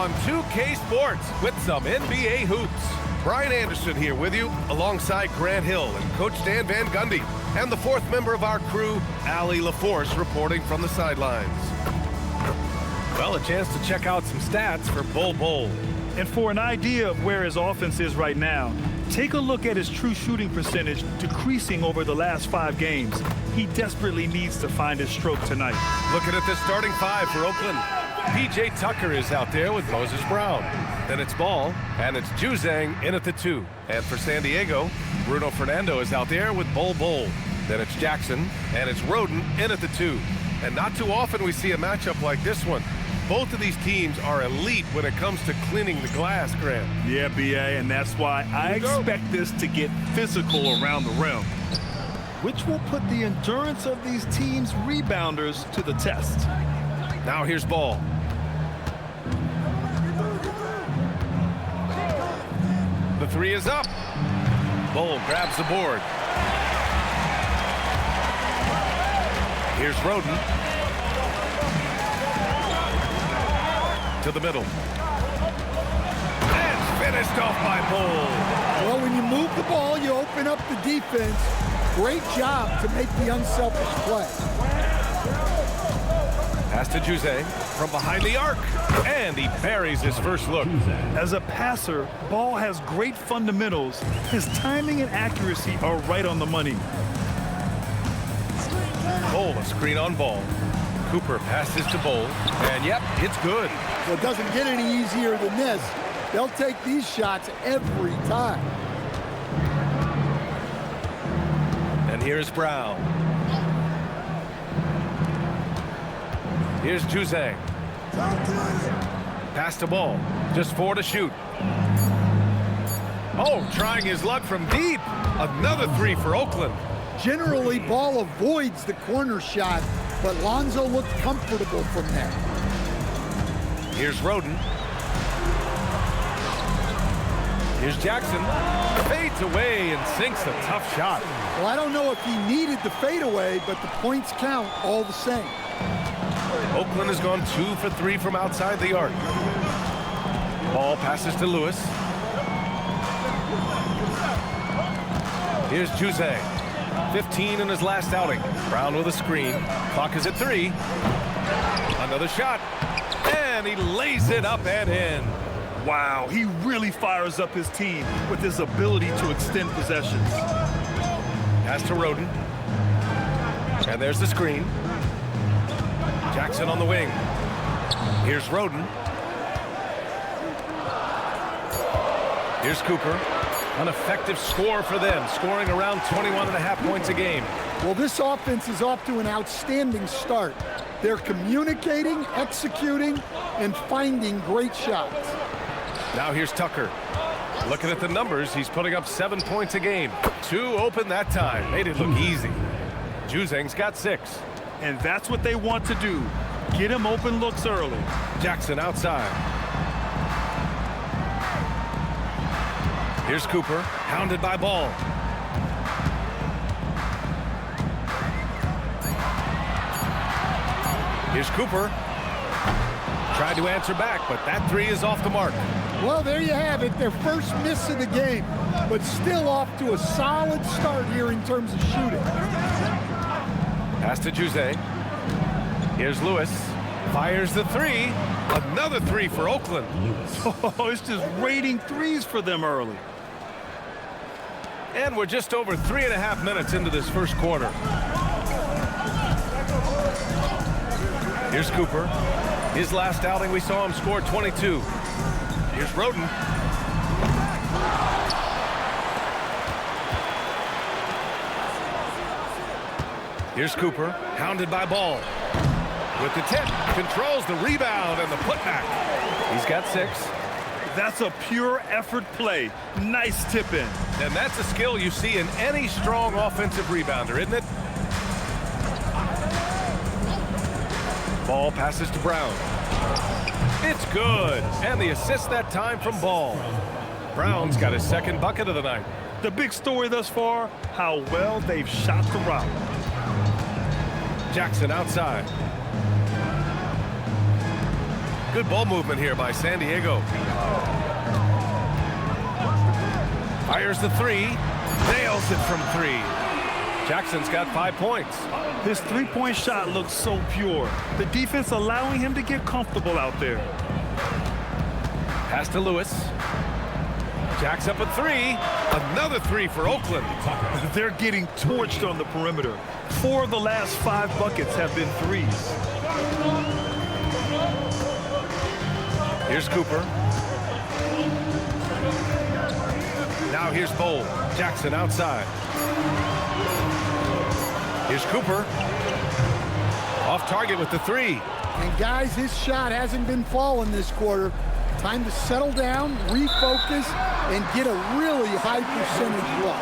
on 2K Sports with some NBA hoops. Brian Anderson here with you, alongside Grant Hill and Coach Dan Van Gundy, and the fourth member of our crew, Allie LaForce, reporting from the sidelines. Well, a chance to check out some stats for Bol. And for an idea of where his offense is right now, take a look at his true shooting percentage decreasing over the last 5 games. He desperately needs to find his stroke tonight. Looking at the starting 5 for Oakland. P.J. Tucker is out there with Moses Brown. Then it's Ball, and it's Juzang in at the 2. And for San Diego, Bruno Fernando is out there with Bol. Then it's Jackson, and it's Roden in at the 2. And not too often we see a matchup like this one. Both of these teams are elite when it comes to cleaning the glass, Grant. Yeah, B.A., and that's why I expect this to get physical around the rim, which will put the endurance of these teams' rebounders to the test. Now here's Ball. The 3 is up. Bol grabs the board. Here's Roden. To the middle. And finished off by Bol. Well, when you move the ball, you open up the defense. Great job to make the unselfish play. Pass to Juzang from behind the arc. And he buries his first look. As a passer, Ball has great fundamentals. His timing and accuracy are right on the money. Bol, a screen on Ball. Cooper passes to Bol. And yep, it's good. Well, it doesn't get any easier than this. They'll take these shots every time. And here's Brown. Here's Juzang. Pass to Ball. Just 4 to shoot. Oh, trying his luck from deep. Another 3 for Oakland. Generally, Ball avoids the corner shot, but Lonzo looked comfortable from there. Here's Roden. Here's Jackson. Fades away and sinks a tough shot. Well, I don't know if he needed the fadeaway, but the points count all the same. Oakland has gone 2 for 3 from outside the arc. Ball passes to Lewis. Here's Juzang. 15 in his last outing. Brown with a screen. Clock is at 3. Another shot. And he lays it up and in. Wow, he really fires up his team with his ability to extend possessions. Pass to Roden. And there's the screen. Jackson on the wing. Here's Roden. Here's Cooper. An effective score for them, scoring around 21.5 points a game. Well, this offense is off to an outstanding start. They're communicating, executing, and finding great shots. Now here's Tucker. Looking at the numbers, he's putting up 7 points a game. 2 open that time. Made it look easy. Juzang's got 6. And that's what they want to do. Get him open looks early. Jackson outside. Here's Cooper, hounded by Ball. Here's Cooper. Tried to answer back, but that 3 is off the mark. Well, there you have it. Their first miss of the game, but still off to a solid start here in terms of shooting. Pass to Juzang. Here's Lewis. Fires the 3. Another 3 for Oakland. Oh, it's just raining 3s for them early. And we're just over 3.5 minutes into this first quarter. Here's Cooper. His last outing, we saw him score 22. Here's Roden. Here's Cooper, hounded by Ball. With the tip, controls the rebound and the putback. He's got 6. That's a pure effort play. Nice tip in. And that's a skill you see in any strong offensive rebounder, isn't it? Ball passes to Brown. It's good. And the assist that time from Ball. Brown's got his 2nd bucket of the night. The big story thus far, how well they've shot the route. Jackson outside. Good ball movement here by San Diego. Fires the three. Nails it from 3. Jackson's got 5 points. His three-point shot looks so pure. The defense allowing him to get comfortable out there. Pass to Lewis. Jacks up a 3. Another 3 for Oakland. They're getting torched on the perimeter. 4 of the last 5 buckets have been threes. Here's Cooper. Now here's Bowl. Jackson outside. Here's Cooper. Off target with the 3. And guys, his shot hasn't been falling this quarter. Time to settle down, refocus, and get a really high percentage look.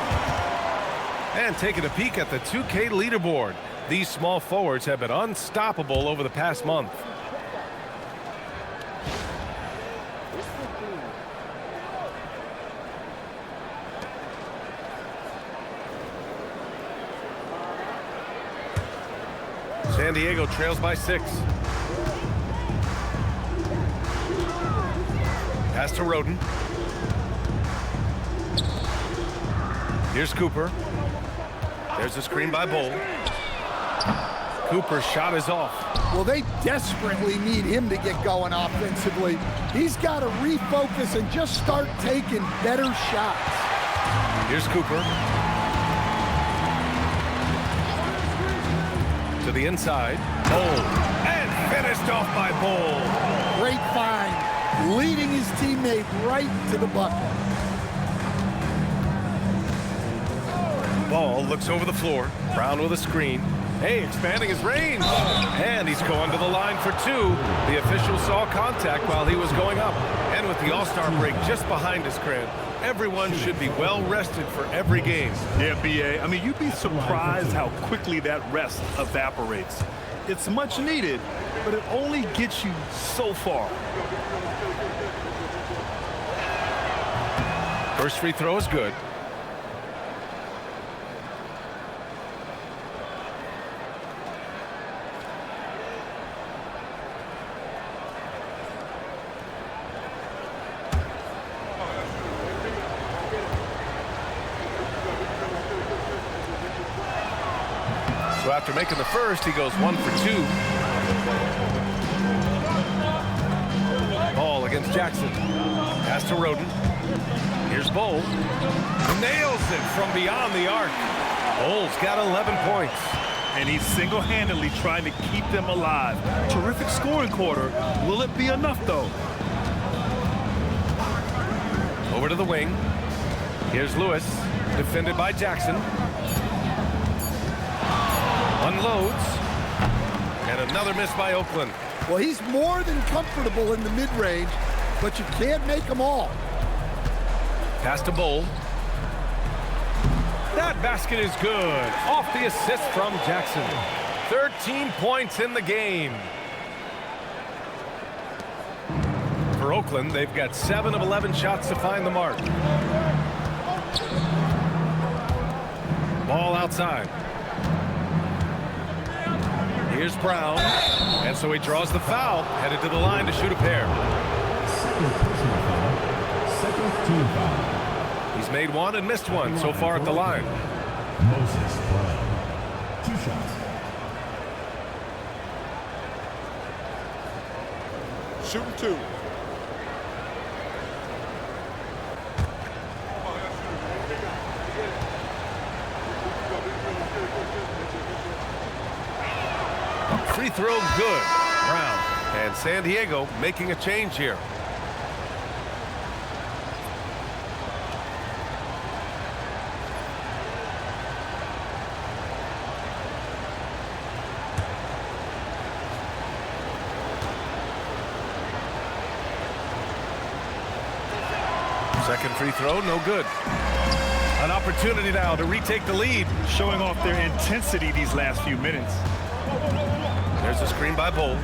And taking a peek at the 2K leaderboard. These small forwards have been unstoppable over the past month. San Diego trails by 6. Pass to Roden. Here's Cooper. There's a screen by Bowl. Cooper's shot is off. Well, they desperately need him to get going offensively. He's got to refocus and just start taking better shots. Here's Cooper. To the inside. Bowl. And finished off by Bowl. Great find, leading his teammate right to the bucket. Ball looks over the floor. Brown with a screen. Hey, expanding his range. And he's going to the line for 2. The official saw contact while he was going up. And with the All-Star break just behind us, Grant, everyone should be well rested for every game. Yeah, B.A. I mean, you'd be surprised how quickly that rest evaporates. It's much needed, but it only gets you so far. First free throw is good. So after making the first, he goes 1 for 2. Ball against Jackson. Pass to Roden. Here's Bowl. Nails it from beyond the arc. Bowl's got 11 points. And he's single-handedly trying to keep them alive. Terrific scoring quarter. Will it be enough, though? Over to the wing. Here's Lewis. Defended by Jackson. Unloads. And another miss by Oakland. Well, he's more than comfortable in the mid-range, but you can't make them all. Pass to Bowl. That basket is good. Off the assist from Jackson. 13 points in the game. For Oakland, they've got 7 of 11 shots to find the mark. Ball outside. Here's Brown. And so he draws the foul. Headed to the line to shoot a pair. Second personal foul. Second team foul. He's made 1 and missed 1 so far at the line. Moses Brown. 2 shots. Shooting 2. Free throw good. Brown. And San Diego making a change here. Second free throw, no good. An opportunity now to retake the lead. Showing off their intensity these last few minutes. There's a screen by Bowl.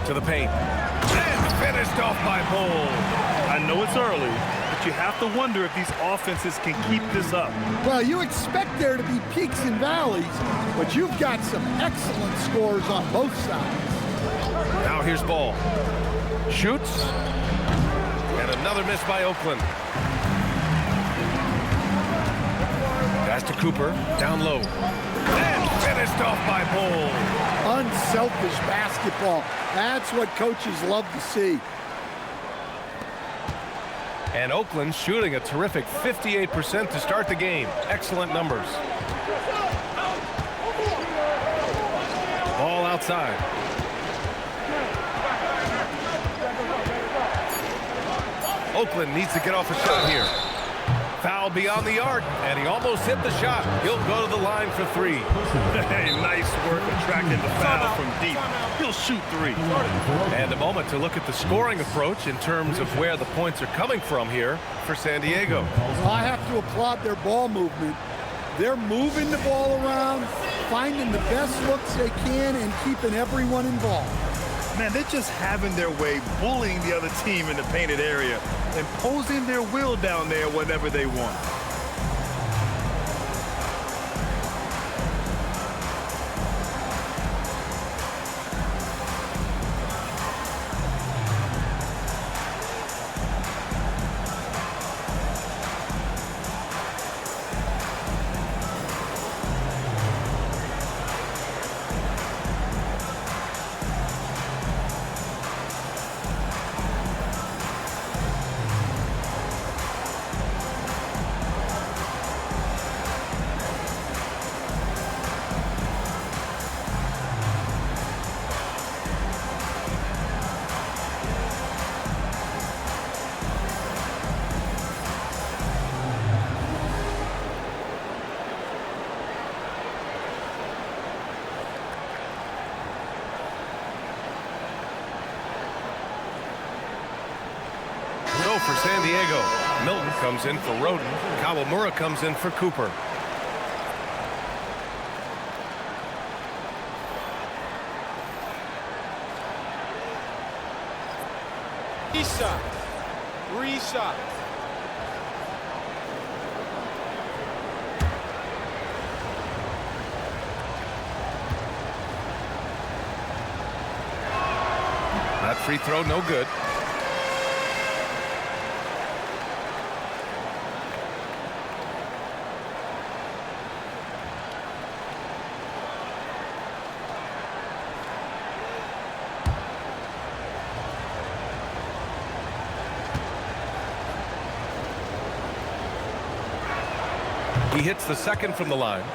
To the paint. And finished off by Bowl. I know it's early, but you have to wonder if these offenses can keep this up. Well, you expect there to be peaks and valleys, but you've got some excellent scores on both sides. Now here's Ball. Shoots. And another miss by Oakland. Pass to Cooper. Down low. And finished off by Bull. Unselfish basketball. That's what coaches love to see. And Oakland shooting a terrific 58% to start the game. Excellent numbers. Ball outside. Oakland needs to get off a shot here. Foul beyond the arc, and he almost hit the shot. He'll go to the line for three. Hey, nice work attracting the foul from deep. He'll shoot three. And a moment to look at the scoring approach in terms of where the points are coming from here for San Diego. I have to applaud their ball movement. They're moving the ball around, finding the best looks they can, and keeping everyone involved. Man, they're just having their way, bullying the other team in the painted area, imposing their will down there whenever they want. For San Diego, Milton comes in for Roden. Kawamura comes in for Cooper. Reshot. That free throw, no good. He hits the second from the line.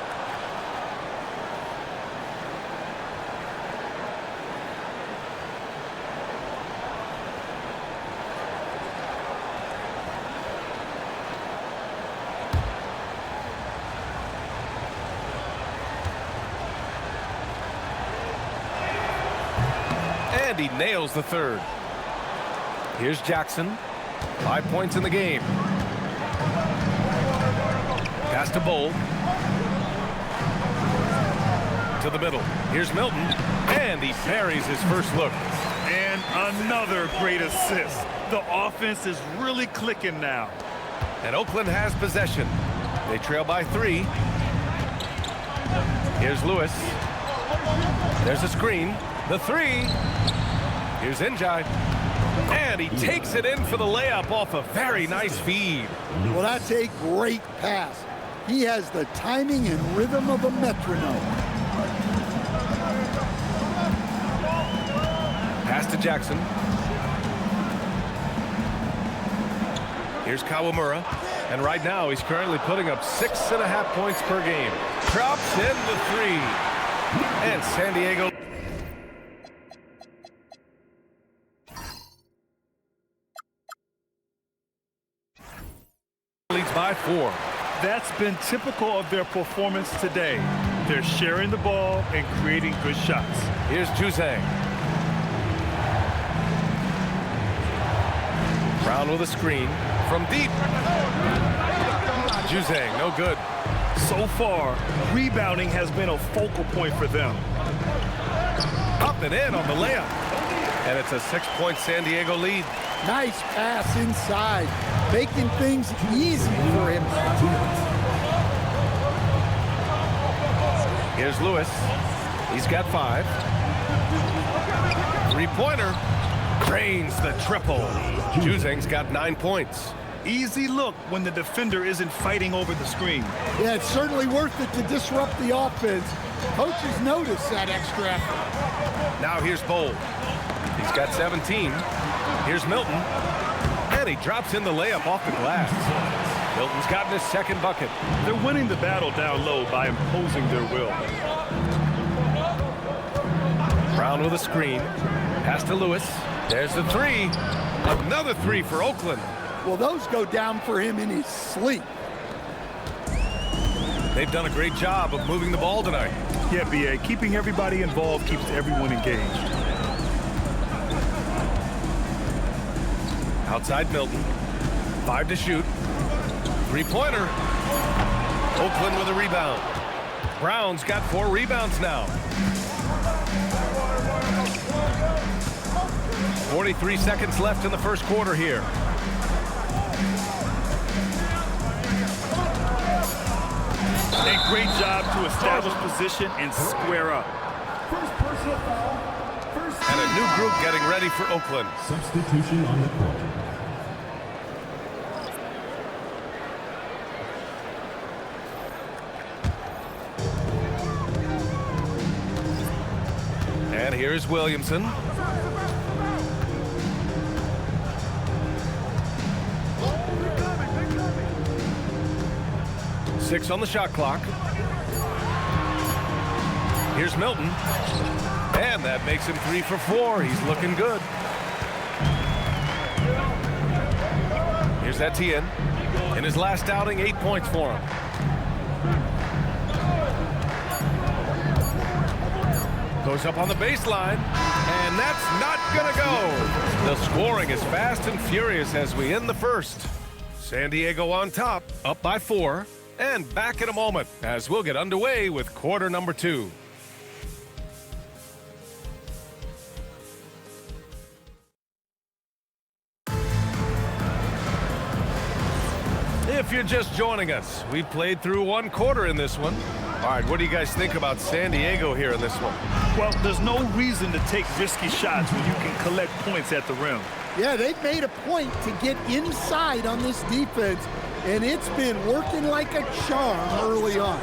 And he nails the third. Here's Jackson. 5 points in the game. Pass to Bull. To the middle. Here's Milton. And he buries his first look. And another great assist. The offense is really clicking now. And Oakland has possession. They trail by 3. Here's Lewis. There's a screen. The 3. Here's Njai. And he takes it in for the layup off a very nice feed. Well, that's a great pass. He has the timing and rhythm of a metronome. Pass to Jackson. Here's Kawamura. And right now, he's currently putting up 6.5 points per game. Drops in the 3. And San Diego leads by 4. That's been typical of their performance today. They're sharing the ball and creating good shots. Here's Juzang. Brown with a screen from deep. Juzang, no good. So far, rebounding has been a focal point for them. Up and in on the layup. And it's a 6-point San Diego lead. Nice pass inside, making things easy for him. Here's Lewis. He's got 5. 3-pointer. Drains the triple. Juzang's got 9 points. Easy look when the defender isn't fighting over the screen. Yeah, it's certainly worth it to disrupt the offense. Coaches notice that extra effort. Now here's Bold. He's got 17. Here's Milton. And he drops in the layup off the glass. Milton's gotten his second bucket. They're winning the battle down low by imposing their will. Brown with a screen. Pass to Lewis. There's the three. Another three for Oakland. Well, those go down for him in his sleep. They've done a great job of moving the ball tonight. Yeah, B.A., keeping everybody involved keeps everyone engaged. Outside Milton. 5 to shoot. Three-pointer. Oakland with a rebound. Brown's got 4 rebounds now. 43 seconds left in the first quarter here. A great job to establish position and square up. First personal foul. And a new group getting ready for Oakland. Substitution on the court. And here's Williamson. Six on the shot clock. Here's Milton. And that makes him 3 for 4. He's looking good. Here's Etienne. In his last outing, 8 points for him. Goes up on the baseline. And that's not going to go. The scoring is fast and furious as we end the first. San Diego on top, up by 4. And back in a moment as we'll get underway with quarter number 2. If you're just joining us, we played through 1 quarter in this one. All right, what do you guys think about San Diego here in this one? Well, there's no reason to take risky shots when you can collect points at the rim. Yeah, they've made a point to get inside on this defense, and it's been working like a charm early on.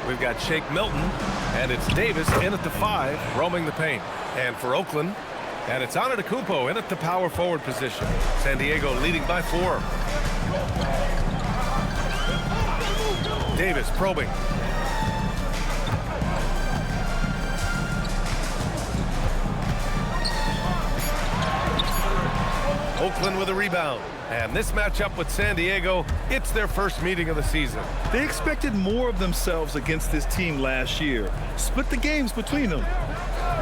We've got Shake Milton, and it's Davis in at the 5, roaming the paint. And for Oakland, and it's Antetokounmpo in at the power forward position. San Diego leading by 4. Davis probing. Oakland with a rebound. And this matchup with San Diego, it's their first meeting of the season. They expected more of themselves against this team last year. Split the games between them.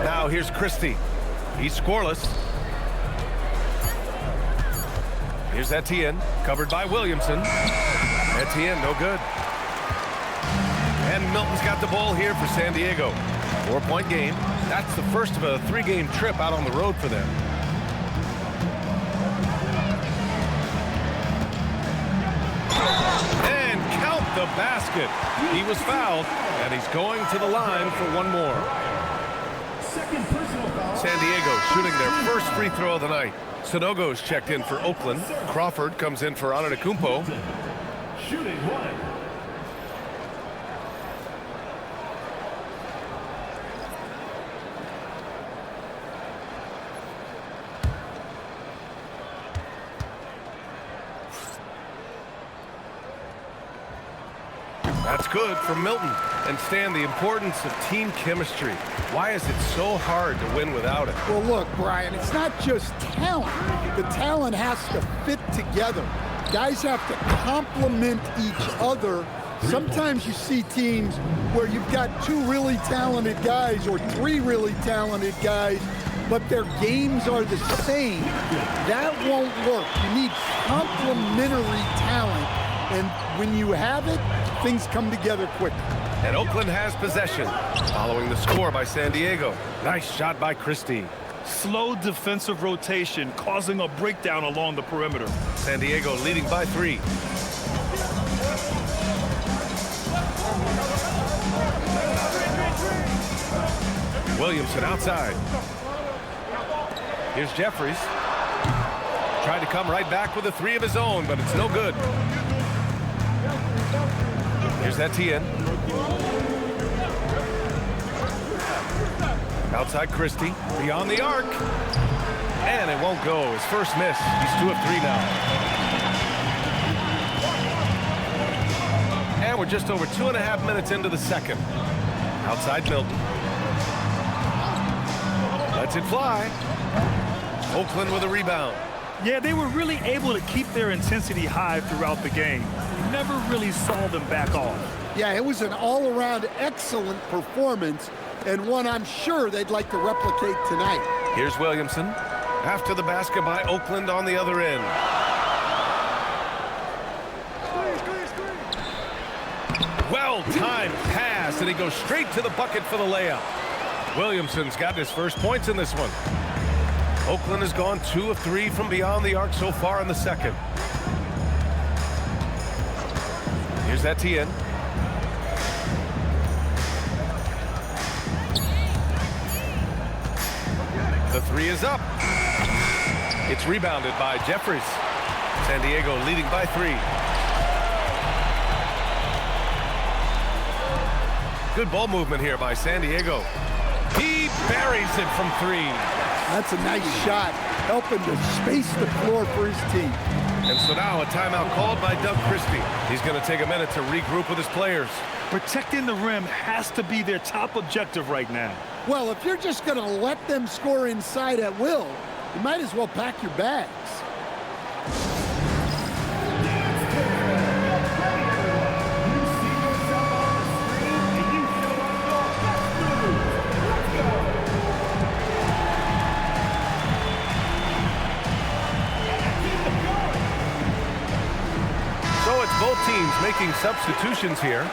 Now here's Christie. He's scoreless. Here's Etienne, covered by Williamson. Etienne, no good. And Milton's got the ball here for San Diego. 4-point game. That's the first of a 3-game trip out on the road for them. And count the basket. He was fouled, and he's going to the line for 1 more. Second personal foul. San Diego shooting their first free throw of the night. Sanogo's checked in for Oakland. Crawford comes in for Antetokounmpo. Shooting 1. That's good from Milton. And Stan, the importance of team chemistry. Why is it so hard to win without it? Well, look, Brian, it's not just talent. The talent has to fit together. Guys have to complement each other. Sometimes you see teams where you've got 2 really talented guys or 3 really talented guys, but their games are the same. That won't work. You need complementary talent. And when you have it, things come together quickly. And Oakland has possession, following the score by San Diego. Nice shot by Christie. Slow defensive rotation causing a breakdown along the perimeter. San Diego leading by 3. Williamson outside. Here's Jeffries. tried to come right back with a three of his own, but it's no good. Here's Etienne. Outside Christie, beyond the arc. And it won't go. His first miss. He's 2 of 3 now. And we're just over 2.5 minutes into the second. Outside Milton. Lets it fly. Oakland with a rebound. Yeah, they were really able to keep their intensity high throughout the game. You never really saw them back off. Yeah, it was an all-around excellent performance, and one I'm sure they'd like to replicate tonight. Here's Williamson. After the basket by Oakland on the other end. Well-timed pass, and he goes straight to the bucket for the layup. Williamson's got his first points in this one. Oakland has gone 2 of 3 from beyond the arc so far in the second. Here's Etienne. The three is up. It's rebounded by Jeffries. San Diego leading by 3. Good ball movement here by San Diego. He buries it from 3. That's a nice shot, helping to space the floor for his team. And so now a timeout called by Doug Christie. He's going to take a minute to regroup with his players. Protecting the rim has to be their top objective right now. Well, if you're just going to let them score inside at will, you might as well pack your bags. So it's both teams making substitutions here.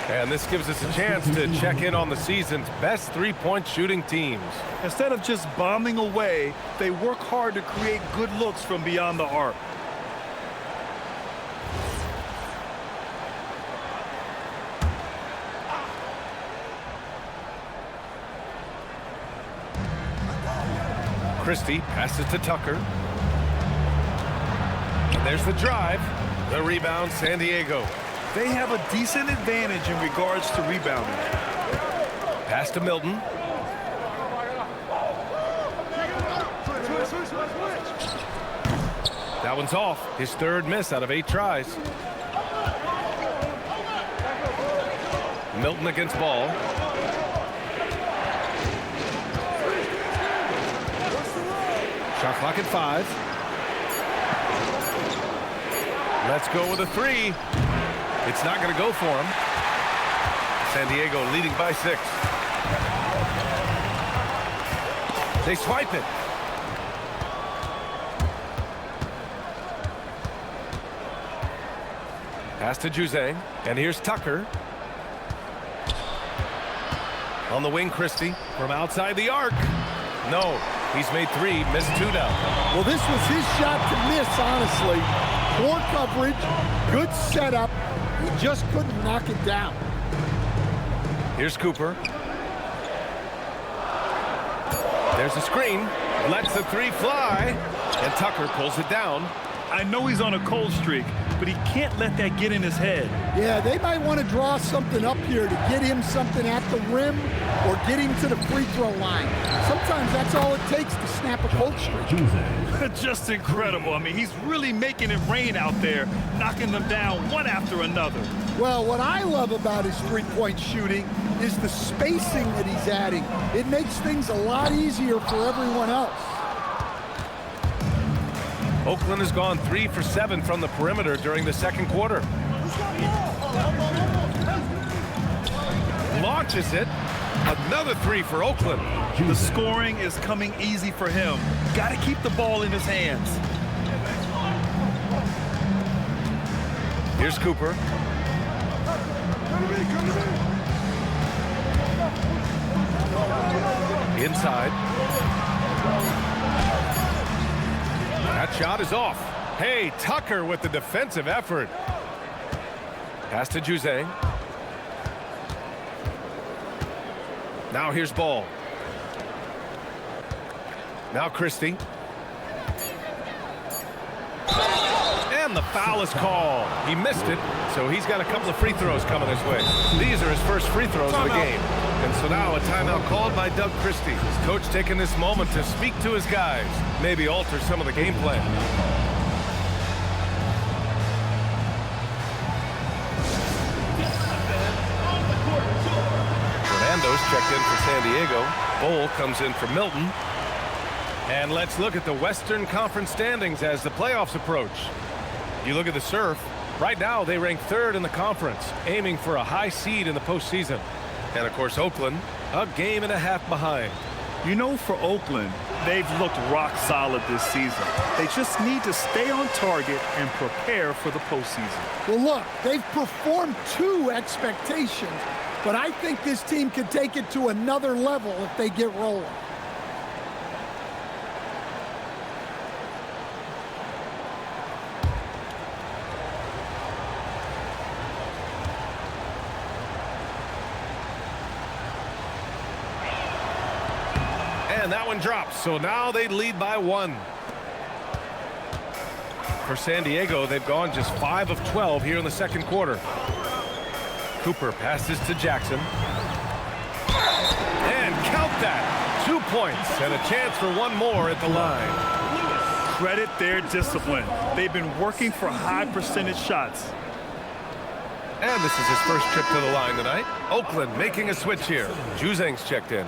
And this gives us a chance to check in on the season's best three-point shooting teams. Instead of just bombing away, they work hard to create good looks from beyond the arc. Christie passes to Tucker. And there's the drive. The rebound, San Diego. They have a decent advantage in regards to rebounding. Pass to Milton. That one's off. His third miss out of 8 tries. Milton against ball. Shot clock at 5. Let's go with a 3. It's not going to go for him. San Diego leading by 6. They swipe it. Pass to Juzang. And here's Tucker. On the wing, Christie from outside the arc. No, he's made 3, missed 2 now. Well, this was his shot to miss, honestly. Poor coverage, good setup. He just couldn't knock it down. Here's Cooper. There's a screen. Lets the 3 fly. And Tucker pulls it down. I know he's on a cold streak, but he can't let that get in his head. Yeah, they might want to draw something up here to get him something at the rim or get him to the free throw line. Sometimes that's all it takes to snap a cold streak. Just incredible. I mean, he's really making it rain out there, knocking them down one after another. Well, what I love about his three-point shooting is the spacing that he's adding. It makes things a lot easier for everyone else. Oakland has gone 3 for 7 from the perimeter during the second quarter. Launches it. Another 3 for Oakland. The scoring is coming easy for him. Got to keep the ball in his hands. Here's Cooper. Inside. That shot is off. Hey, Tucker with the defensive effort. Pass to Juzang. Now here's Ball. Now Christie. And the foul is called. He missed it, so he's got a couple of free throws coming his way. These are his first free throws of the game. And so now a timeout called by Doug Christie. Coach taking this moment to speak to his guys, maybe alter some of the game plan. Fernando's checked in for San Diego. Bowl comes in for Milton. And let's look at the Western Conference standings as the playoffs approach. You look at the Surf. Right now, they rank third in the conference, aiming for a high seed in the postseason. And, of course, Oakland, a game and a half behind. You know, for Oakland, they've looked rock solid this season. They just need to stay on target and prepare for the postseason. Well, look, they've performed to expectations, but I think this team can take it to another level if they get rolling. And that one drops, so now they lead by 1. For San Diego, they've gone just 5 of 12 here in the second quarter. Cooper passes to Jackson. And count that! 2 points and a chance for one more at the line. Credit their discipline. They've been working for high percentage shots. And this is his first trip to the line tonight. Oakland making a switch here. Juzang's checked in.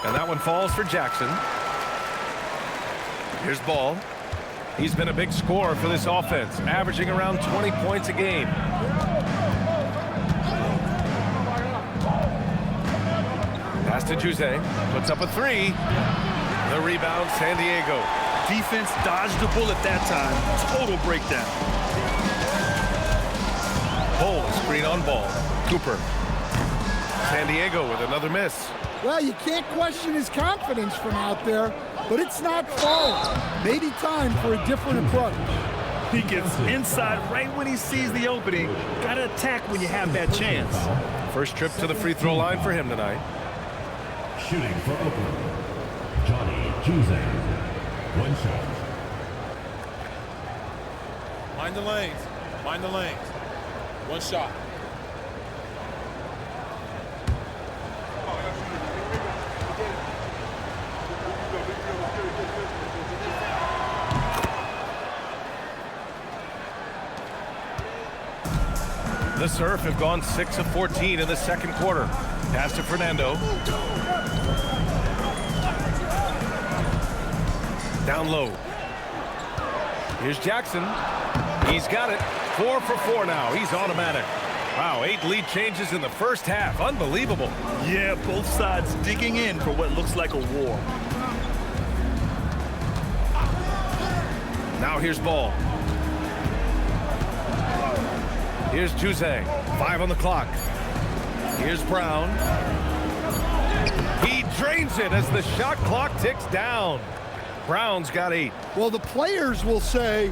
And that one falls for Jackson. Here's Ball. He's been a big scorer for this offense, averaging around 20 points a game. Pass to Juzang. Puts up a 3. The rebound, San Diego. Defense dodged the bullet that time. Total breakdown. Ball, screen on Ball. Cooper. San Diego with another miss. Well, you can't question his confidence from out there, but it's not falling. Maybe time for a different approach. He gets inside right when he sees the opening. Got to attack when you have that chance. First trip to the free throw line for him tonight. Shooting for Oakland, Johnny Juzang. 1 shot. Mind the lanes. Mind the lanes. 1 shot. The Surf have gone 6 of 14 in the second quarter. Pass to Fernando. Down low. Here's Jackson. He's got it. 4 for 4 now. He's automatic. Wow, 8 lead changes in the first half. Unbelievable. Yeah, both sides digging in for what looks like a war. Now here's Ball. Here's Juzang. 5 on the clock. Here's Brown. He drains it as the shot clock ticks down. Brown's got 8. Well, the players will say,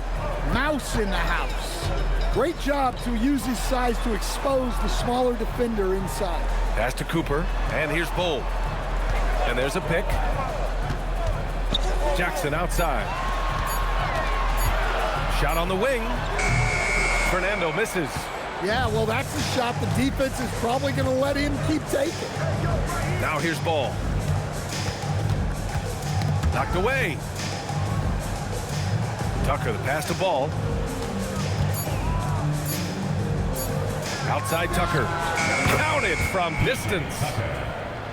mouse in the house. Great job to use his size to expose the smaller defender inside. Pass to Cooper, and here's Bowl. And there's a pick. Jackson outside. Shot on the wing. Fernando misses. Yeah, well, that's a shot the defense is probably going to let him keep taking. Now here's Ball. Knocked away. Tucker, the pass to Ball. Outside Tucker. Counted from distance.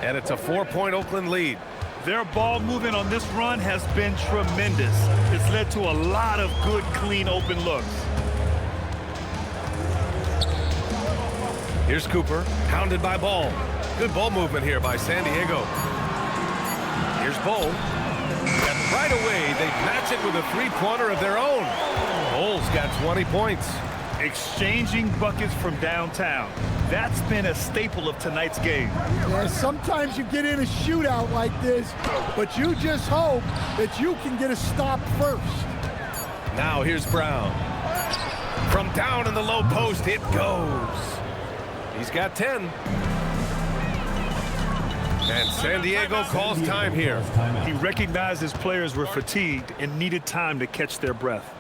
And it's a 4-point Oakland lead. Their ball movement on this run has been tremendous. It's led to a lot of good, clean, open looks. Here's Cooper, hounded by Ball. Good ball movement here by San Diego. Here's Bowl. And right away, they match it with a 3-pointer of their own. Bowl's got 20 points. Exchanging buckets from downtown. That's been a staple of tonight's game. Yeah, sometimes you get in a shootout like this, but you just hope that you can get a stop first. Now here's Brown. From down in the low post, it goes. He's got 10. And San Diego calls time here. He recognized his players were fatigued and needed time to catch their breath.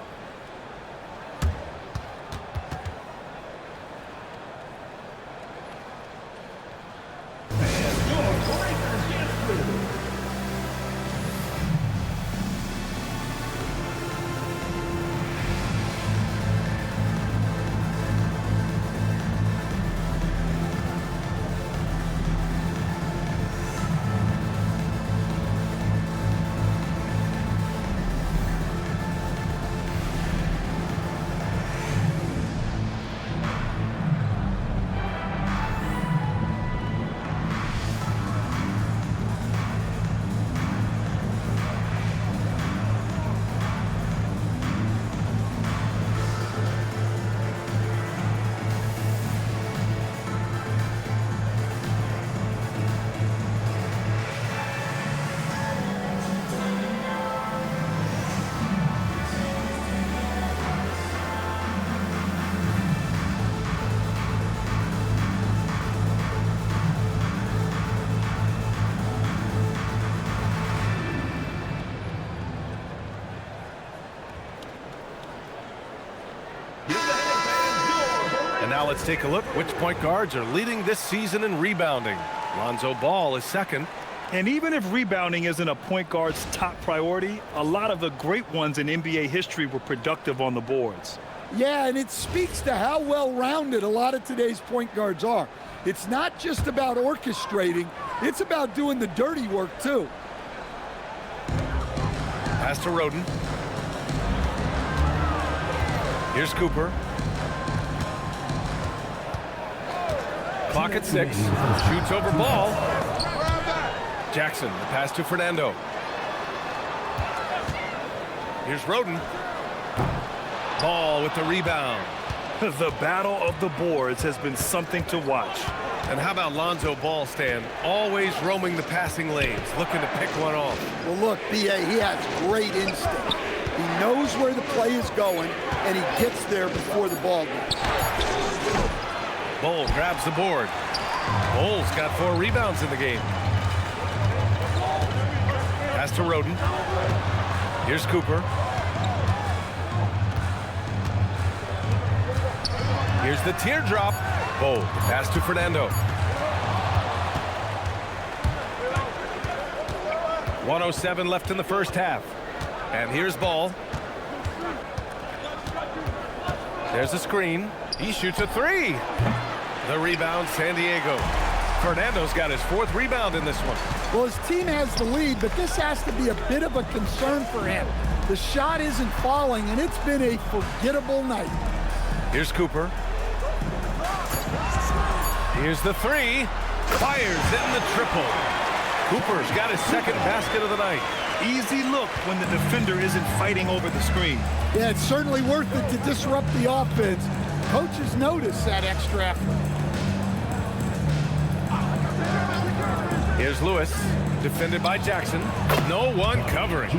And now let's take a look which point guards are leading this season in rebounding. Lonzo Ball is second. And even if rebounding isn't a point guard's top priority, a lot of the great ones in NBA history were productive on the boards. Yeah, and it speaks to how well-rounded a lot of today's point guards are. It's not just about orchestrating, it's about doing the dirty work too. Pass to Roden. Here's Cooper. Clock at 6. Shoots over Ball. Jackson, the pass to Fernando. Here's Roden. Ball with the rebound. The battle of the boards has been something to watch. And how about Lonzo Ball, Stan? Always roaming the passing lanes, looking to pick one off. Well, look, B.A., he has great instinct. He knows where the play is going, and he gets there before the ball goes. Bol grabs the board. Bol's got 4 rebounds in the game. Pass to Roden. Here's Cooper. Here's the teardrop. Bol, pass to Fernando. 1:07 left in the first half. And here's Ball. There's a screen. He shoots a 3. The rebound, San Diego. Fernando's got his 4th rebound in this one. Well, his team has the lead, but this has to be a bit of a concern for him. The shot isn't falling, and it's been a forgettable night. Here's Cooper. Here's the 3. Fires in the triple. Cooper's got his 2nd basket of the night. Easy look when the defender isn't fighting over the screen. Yeah, it's certainly worth it to disrupt the offense. Coaches notice that extra effort. Here's Lewis, defended by Jackson. No one covering.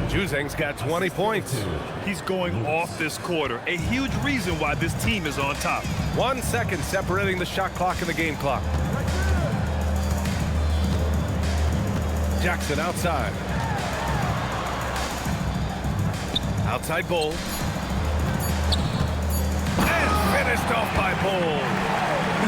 Juzang's got 20 points. He's going off this quarter, a huge reason why this team is on top. 1 second separating the shot clock and the game clock. Jackson outside. Outside Bol. And finished off by Bol.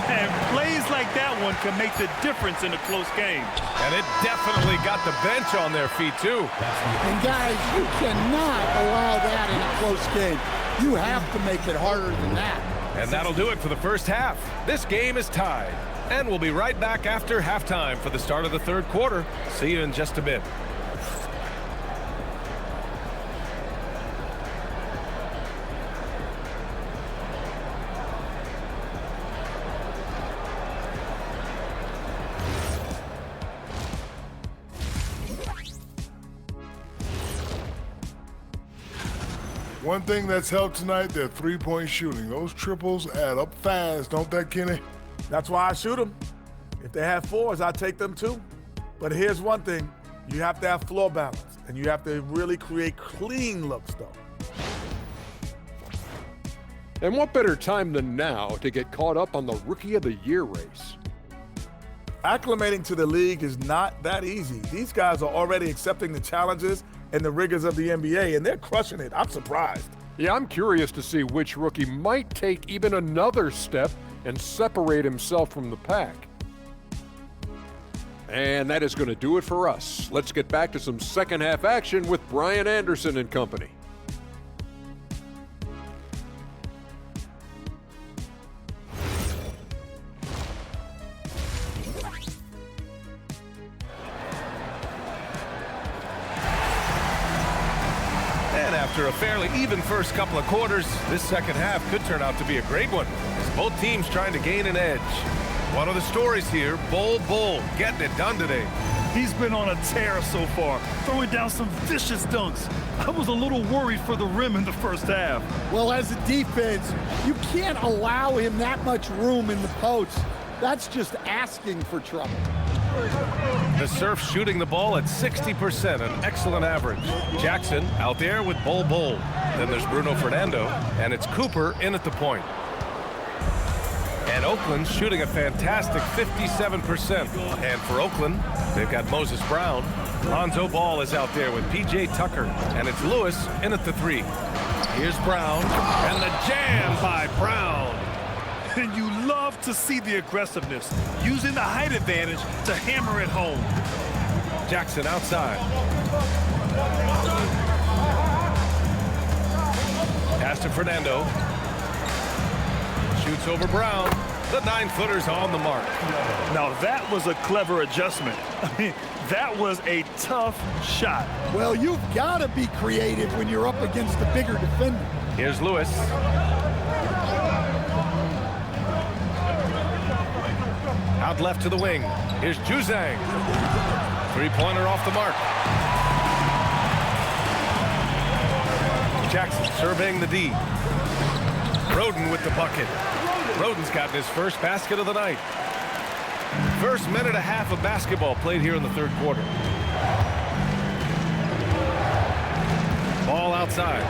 And plays like that one can make the difference in a close game. And it definitely got the bench on their feet, too. And, guys, you cannot allow that in a close game. You have to make it harder than that. And that'll do it for the first half. This game is tied. And we'll be right back after halftime for the start of the 3rd quarter. See you in just a bit. One thing that's helped tonight, their three-point shooting. Those triples add up fast, don't they, Kenny? That's why I shoot them. If they have fours, I take them too. But here's one thing. You have to have floor balance, and you have to really create clean looks, though. And what better time than now to get caught up on the Rookie of the Year race? Acclimating to the league is not that easy. These guys are already accepting the challenges and the rigors of the NBA, and they're crushing it. I'm surprised. Yeah, I'm curious to see which rookie might take even another step and separate himself from the pack. And that is going to do it for us. Let's get back to some second half action with Brian Anderson and company. And after a fairly even first couple of quarters, this second half could turn out to be a great one, as both teams trying to gain an edge. One of the stories here, Bull getting it done today. He's been on a tear so far, throwing down some vicious dunks. I was a little worried for the rim in the first half. Well, as a defense, you can't allow him that much room in the post. That's just asking for trouble. The Surf shooting the ball at 60%, an excellent average. Jackson out there with Bull. Then there's Bruno Fernando, and it's Cooper in at the point. And Oakland's shooting a fantastic 57%. And for Oakland, they've got Moses Brown. Lonzo Ball is out there with P.J. Tucker, and it's Lewis in at the three. Here's Brown, and the jam by Brown. And you love to see the aggressiveness, using the height advantage to hammer it home. Jackson outside. Pass to Fernando. Shoots over Brown. The 9-footer's on the mark. Now that was a clever adjustment. I mean, that was a tough shot. Well, you've got to be creative when you're up against a bigger defender. Here's Lewis. Out left to the wing. Here's Juzang. Three-pointer off the mark. Jackson surveying the D. Roden with the bucket. Roden's gotten his first basket of the night. First minute and a half of basketball played here in the third quarter. Ball outside.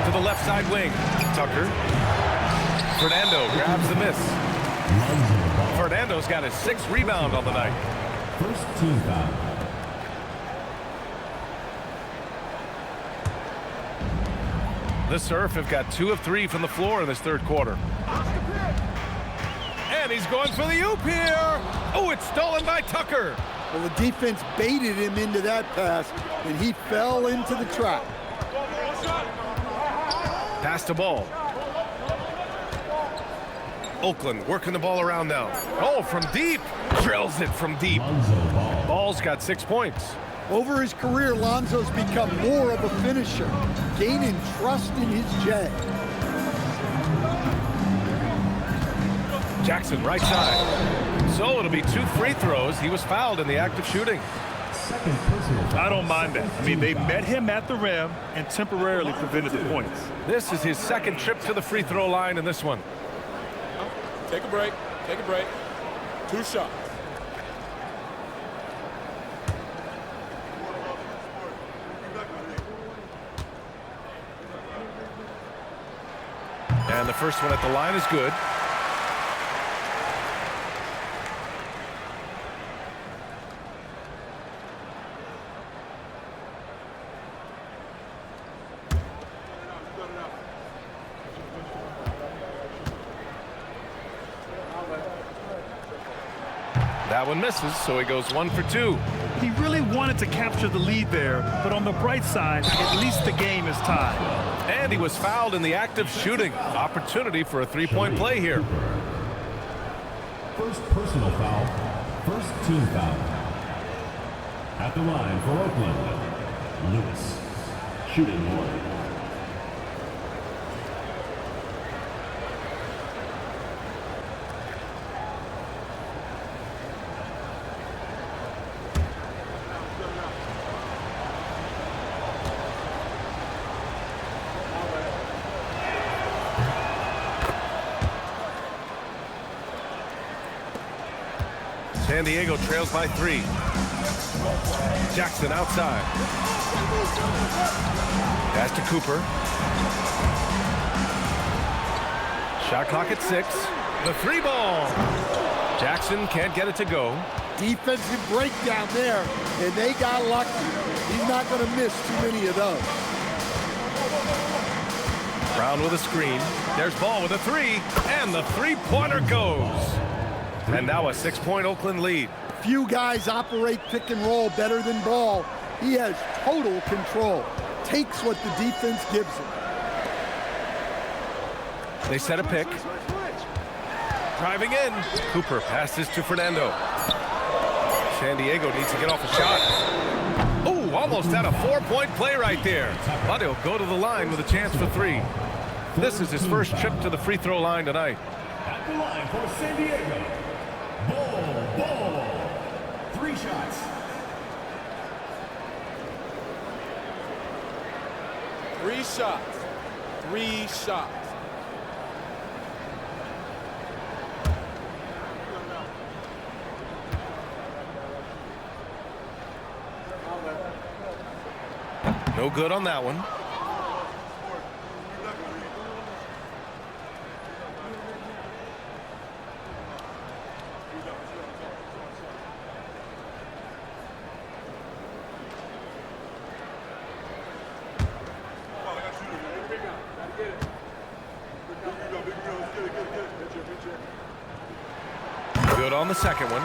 To the left side wing. Tucker. Fernando grabs the miss. Fernando's got his 6th rebound on the night. First team foul. The Surf have got 2 of 3 from the floor in this third quarter. And he's going for the oop here. Oh, it's stolen by Tucker. Well, the defense baited him into that pass, and he fell into the trap. Pass to Ball. Oakland working the ball around now. Oh, from deep. Drills it from deep. Ball's got 6 points. Over his career, Lonzo's become more of a finisher, gaining trust in his jag. Jackson right side. So it'll be 2 free throws. He was fouled in the act of shooting. Second personal foul. I don't mind that. I mean, they met him at the rim and temporarily prevented the points. This is his 2nd trip to the free throw line in this one. Take a break. Take a break. 2 shots. And the first one at the line is good. That one misses, so he goes 1 for 2. He really wanted to capture the lead there, but on the bright side, at least the game is tied. And he was fouled in the act of shooting. Opportunity for a 3-point play here. First personal foul. First team foul. At the line for Oakland, Lewis. Shooting 1. San Diego trails by 3. Jackson outside. Pass to Cooper. Shot clock at 6. The 3 ball. Jackson can't get it to go. Defensive breakdown there, and they got lucky. He's not going to miss too many of those. Brown with a screen. There's Ball with a 3, and the 3-pointer goes. And now a 6-point Oakland lead. Few guys operate pick and roll better than Ball. He has total control. Takes what the defense gives him. They set a pick. Driving in. Cooper passes to Fernando. San Diego needs to get off a shot. Oh, almost had a 4-point play right there. But he'll go to the line with a chance for 3. This is his first trip to the free throw line tonight. At the line for San Diego, Ball. 3 shots. Three shots. No good on that one. Good on the second one.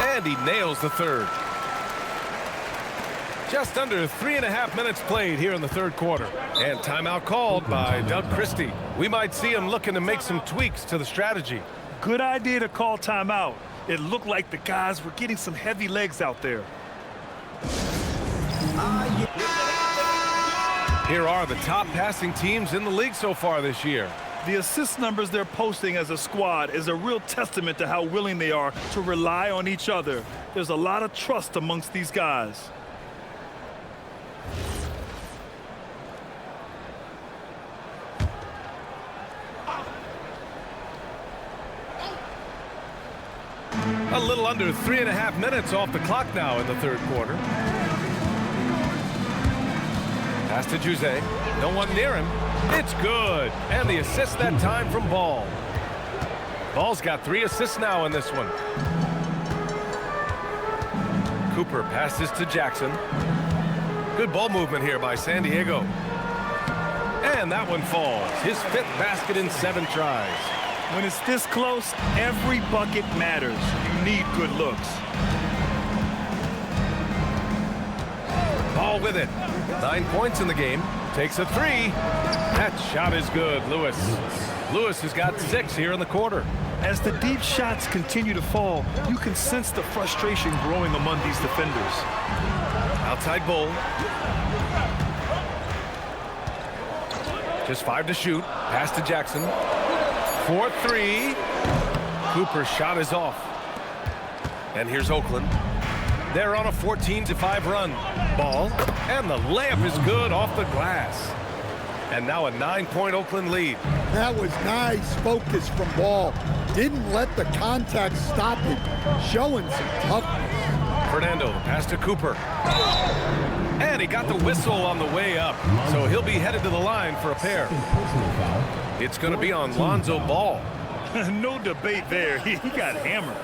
And he nails the third. Just under 3.5 minutes played here in the third quarter. And timeout called by Doug Christie. We might see him looking to make some tweaks to the strategy. Good idea to call timeout. It looked like the guys were getting some heavy legs out there. Here are the top passing teams in the league so far this year. The assist numbers they're posting as a squad is a real testament to how willing they are to rely on each other. There's a lot of trust amongst these guys. A little under 3.5 minutes off the clock now in the third quarter. Pass to Jose. No one near him. It's good. And the assist that time from Ball. Ball's got 3 assists now in this one. Cooper passes to Jackson. Good ball movement here by San Diego. And that one falls. His 5th basket in 7 tries. When it's this close, every bucket matters. You need good looks. Ball with it. 9 points in the game. Takes a 3. That shot is good, Lewis. Lewis has got 6 here in the quarter. As the deep shots continue to fall, you can sense the frustration growing among these defenders. Outside Bull. Just 5 to shoot. Pass to Jackson. 4-3. Cooper's shot is off. And here's Oakland. They're on a 14-5 run. Ball. And the layup is good off the glass. And now a 9-point Oakland lead. That was nice focus from Ball. Didn't let the contact stop it. Showing some toughness. Fernando, the pass to Cooper. And he got the whistle on the way up. So he'll be headed to the line for a pair. It's going to be on Lonzo Ball. No debate there. He got hammered.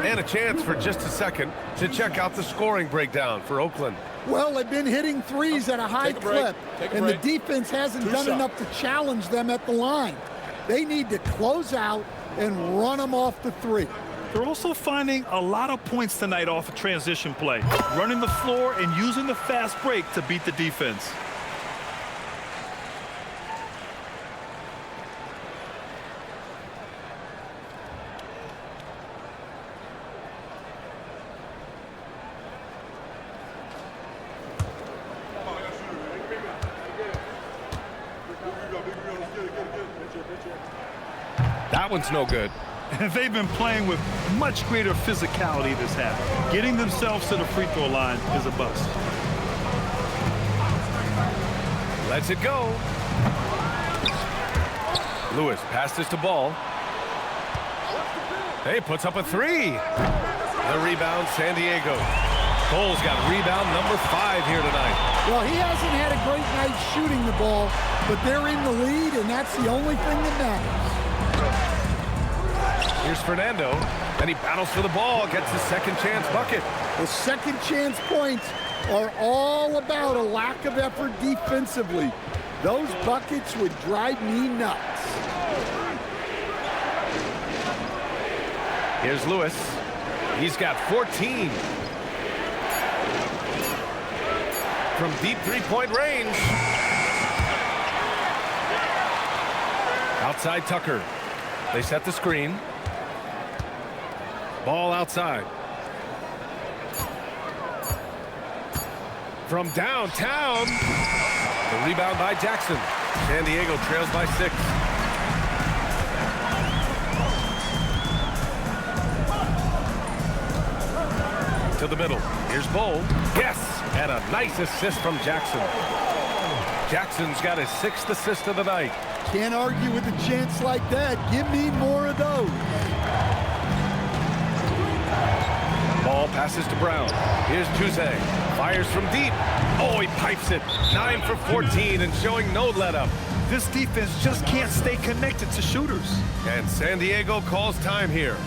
And a chance for just a second to check out the scoring breakdown for Oakland. Well, they've been hitting threes at a high clip, and the defense hasn't done enough to challenge them at the line. They need to close out and run them off the 3. They're also finding a lot of points tonight off a transition play, running the floor and using the fast break to beat the defense. That one's no good. And they've been playing with much greater physicality this half. Getting themselves to the free throw line is a bust. Lets it go. Lewis passes to Ball. Hey, puts up a three. The rebound, San Diego. Cole's got rebound number 5 here tonight. Well, he hasn't had a great night shooting the ball, but they're in the lead, and that's the only thing that matters. Here's Fernando, and he battles for the ball, gets his second chance bucket. The second chance points are all about a lack of effort defensively. Those buckets would drive me nuts. Here's Lewis. He's got 14. From deep three-point range. Outside Tucker. They set the screen. Ball outside. From downtown. The rebound by Jackson. San Diego trails by 6. To the middle. Here's Bowl. Yes! And a nice assist from Jackson. Jackson's got his 6th assist of the night. Can't argue with a chance like that. Give me more of those. Ball passes to Brown. Here's Juzang. Fires from deep. Oh, he pipes it. 9 for 14 and showing no let-up. This defense just can't stay connected to shooters. And San Diego calls time here.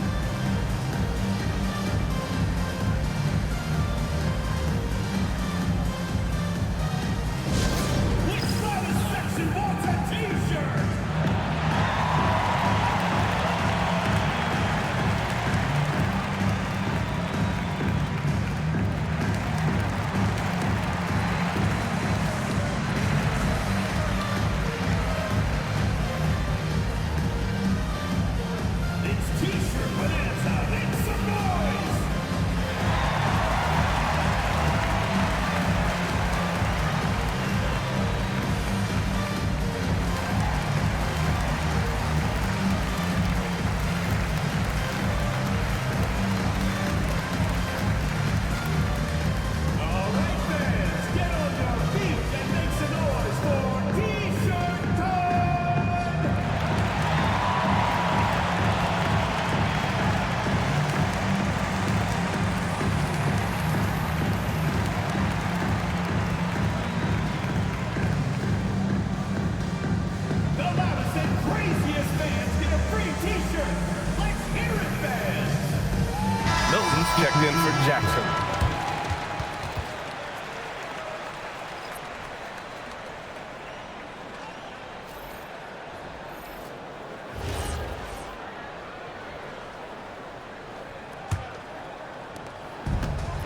Checked in for Jackson.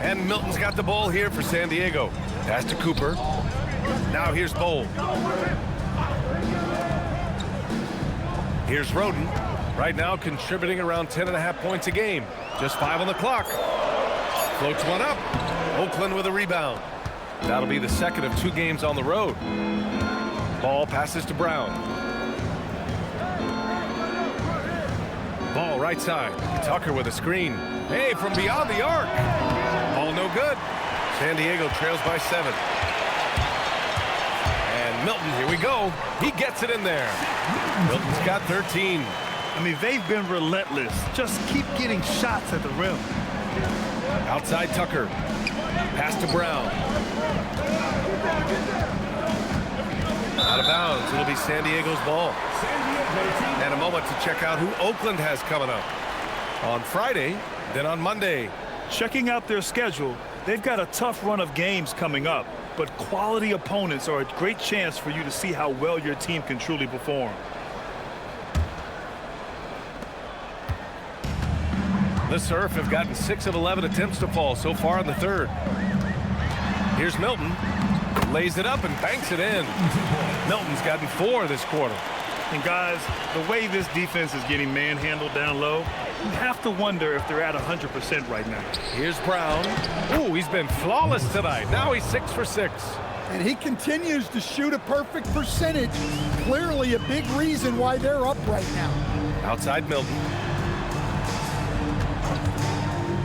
And Milton's got the ball here for San Diego. Pass to Cooper. Now here's Bowl. Here's Roden. Right now contributing around 10.5 points a game. Just 5 on the clock. Floats one up. Oakland with a rebound. That'll be the second of 2 games on the road. Ball passes to Brown. Ball right side. Tucker with a screen. Hey, from beyond the arc. Ball no good. San Diego trails by 7. And Milton, here we go. He gets it in there. Milton's got 13. I mean, they've been relentless. Just keep getting shots at the rim. Outside Tucker. Pass to Brown. Out of bounds. It'll be San Diego's ball. And a moment to check out who Oakland has coming up. On Friday, then on Monday. Checking out their schedule, they've got a tough run of games coming up. But quality opponents are a great chance for you to see how well your team can truly perform. The Surf have gotten 6 of 11 attempts to fall so far in the third. Here's Milton. Lays it up and banks it in. Milton's gotten 4 this quarter. And guys, the way this defense is getting manhandled down low, you have to wonder if they're at 100% right now. Here's Brown. Ooh, he's been flawless tonight. Now he's 6 for 6. And he continues to shoot a perfect percentage. Clearly a big reason why they're up right now. Outside Milton.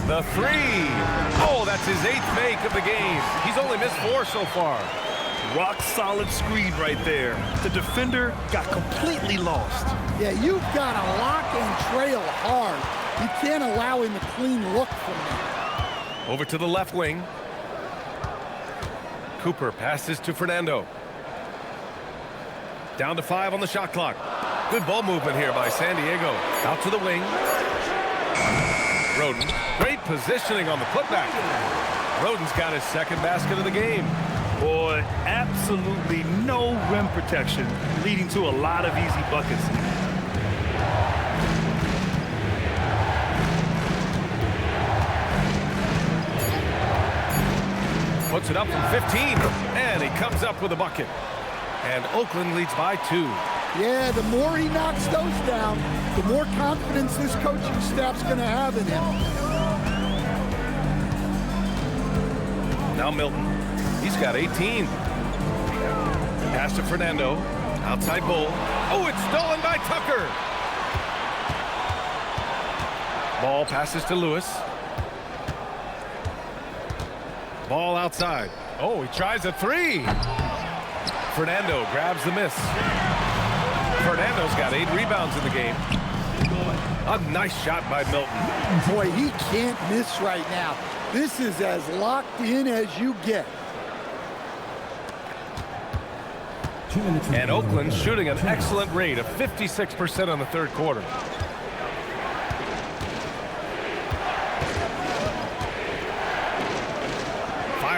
The three. Oh, that's his 8th make of the game. He's only missed 4 so far. Rock solid screen right there. The defender got completely lost. Yeah, you've got to lock and trail hard. You can't allow him a clean look from that. Over to the left wing. Cooper passes to Fernando. Down to 5 on the shot clock. Good ball movement here by San Diego. Out to the wing. Roden. Great positioning on the putback. Roden's got his 2nd basket of the game. Boy, absolutely no rim protection, leading to a lot of easy buckets. Puts it up from 15, and he comes up with a bucket. And Oakland leads by 2. Yeah, the more he knocks those down, the more confidence this coaching staff's going to have in him. Now Milton. He's got 18. Pass to Fernando. Outside Bull. Oh, it's stolen by Tucker. Ball passes to Lewis. Ball outside. Oh, he tries a 3. Fernando grabs the miss. Fernando's got 8 rebounds in the game. A nice shot by Milton. Boy, he can't miss right now. This is as locked in as you get. And Oakland's shooting an excellent rate of 56% on the 3rd quarter.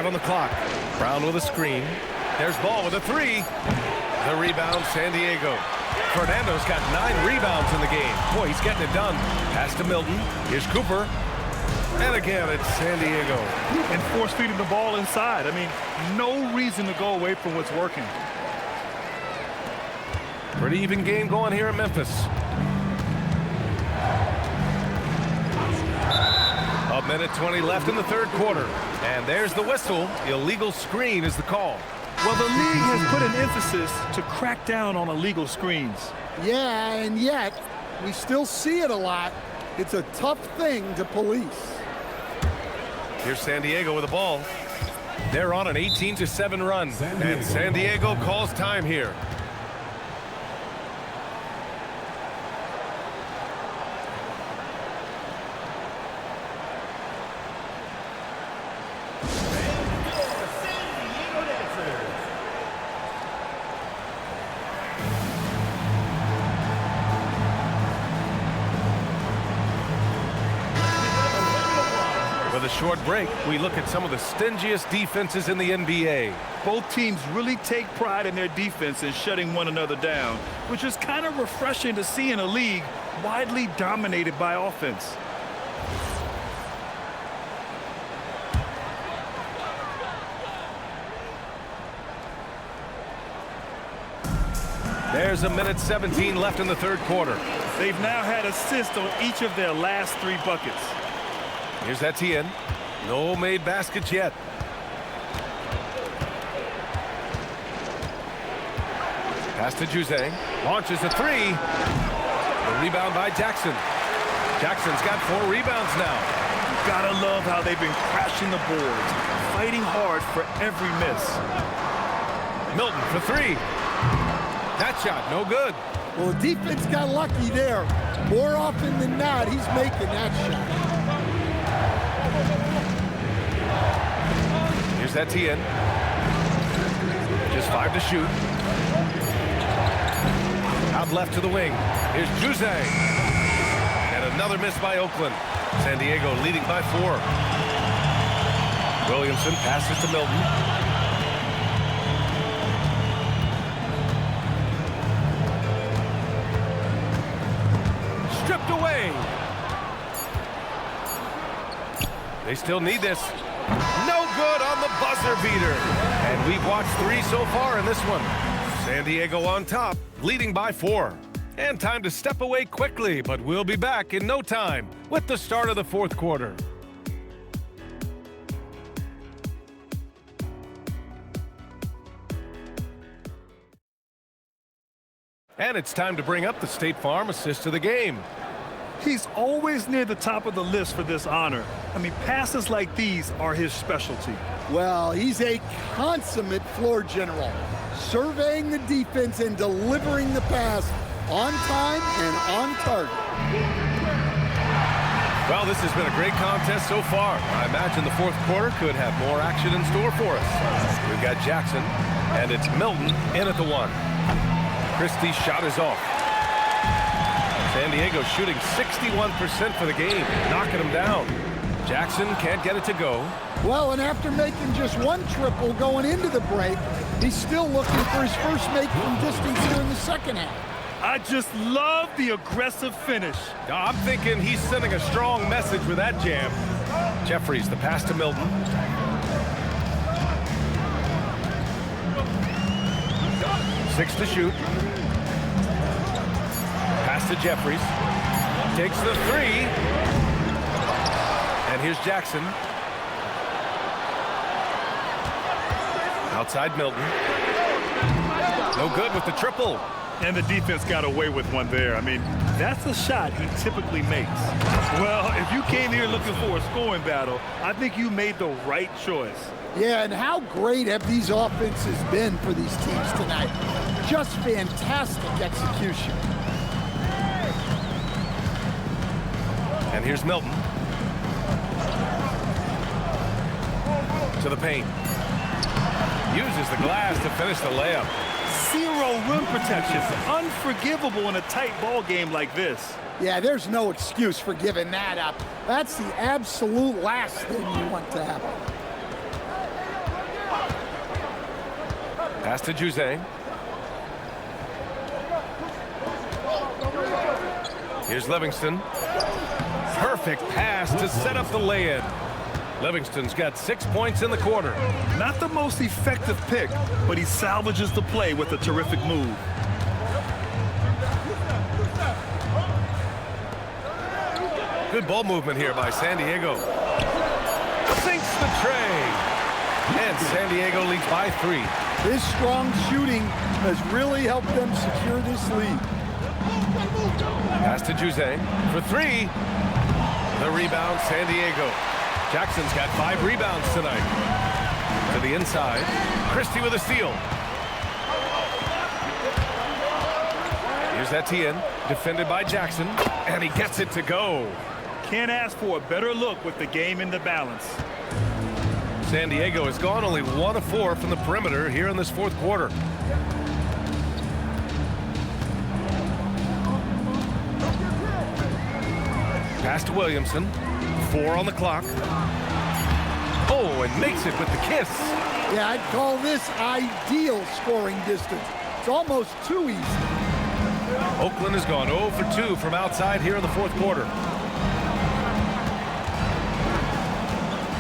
On the clock. Brown with a screen. There's Ball with a 3. The rebound, San Diego. Fernando's got 9 rebounds in the game. Boy, he's getting it done. Pass to Milton. Here's Cooper. And again, it's San Diego. And force feeding the ball inside. I mean, no reason to go away from what's working. Pretty even game going here in Memphis. A minute 20 left in the 3rd quarter. And there's the whistle. Illegal screen is the call. Well, the league has put an emphasis to crack down on illegal screens. Yeah, and yet, we still see it a lot. It's a tough thing to police. Here's San Diego with the ball. They're on an 18-7 run. And San Diego calls time here. With a short break, we look at some of the stingiest defenses in the NBA. Both teams really take pride in their defense and shutting one another down, which is kind of refreshing to see in a league widely dominated by offense. There's a minute 17 left in the 3rd quarter. They've now had assists on each of their last 3 buckets. Here's Etienne. No made baskets yet. Pass to Juzang. Launches a 3. The rebound by Jackson. Jackson's got 4 rebounds now. You gotta love how they've been crashing the boards, fighting hard for every miss. Milton for 3. That shot, no good. Well, the defense got lucky there. More often than not, he's making that shot. Here's Etienne. Just 5 to shoot. Out left to the wing. Here's Juzang. And another miss by Oakland. San Diego leading by 4. Williamson passes to Milton. Stripped away. They still need this. No good on the buzzer beater. And we've watched 3 so far in this one. San Diego on top, leading by 4. And time to step away quickly, but we'll be back in no time with the start of the 4th quarter. And it's time to bring up the State Farm assist of the game. He's always near the top of the list for this honor. I mean, passes like these are his specialty. Well, he's a consummate floor general, surveying the defense and delivering the pass on time and on target. Well, this has been a great contest so far. I imagine the fourth quarter could have more action in store for us. We've got Jackson, and it's Milton in at the 1. Christie's shot is off. San Diego shooting 61% for the game, knocking them down. Jackson can't get it to go. Well, and after making just one triple going into the break, he's still looking for his first make from distance here in the second half. I just love the aggressive finish. I'm thinking he's sending a strong message with that jam. Jeffries, the pass to Milton. Six to shoot. Pass to Jeffries. Takes the 3. And here's Jackson. Outside Milton. No good with the triple. And the defense got away with one there. I mean, that's a shot he typically makes. Well, if you came here looking for a scoring battle, I think you made the right choice. Yeah, and how great have these offenses been for these teams tonight? Just fantastic execution. And here's Milton. To the paint. Uses the glass to finish the layup. Zero rim protection. Unforgivable in a tight ball game like this. Yeah, there's no excuse for giving that up. That's the absolute last thing you want to happen. Pass to Juzang. Here's Livingston. Perfect pass to set up the lay-in. Livingston's got 6 points in the quarter. Not the most effective pick, but he salvages the play with a terrific move. Good ball movement here by San Diego. Sinks the tray. And San Diego leads by 3. His strong shooting has really helped them secure this lead. Pass to Juzang for 3. The rebound, San Diego. Jackson's got 5 rebounds tonight. To the inside. Christie with a steal. Here's Etienne, defended by Jackson, and he gets it to go. Can't ask for a better look with the game in the balance. San Diego has gone only 1 of 4 from the perimeter here in this fourth quarter. Pass to Williamson. 4 on the clock. Oh, and makes it with the kiss. Yeah, I'd call this ideal scoring distance. It's almost too easy. Oakland has gone 0 for 2 from outside here in the fourth quarter.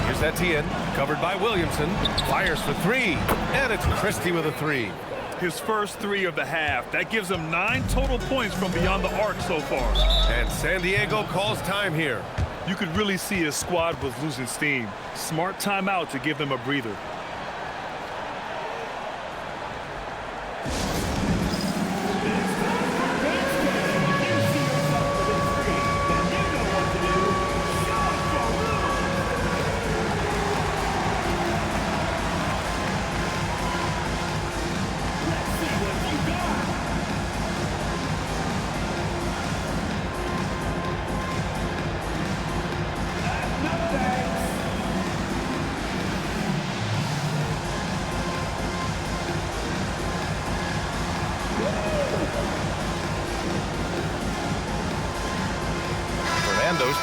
Here's Etienne, covered by Williamson. Fires for 3, and it's Christie with a 3. His first 3 of the half. That gives him 9 total points from beyond the arc so far. And San Diego calls time here. You could really see his squad was losing steam. Smart timeout to give them a breather.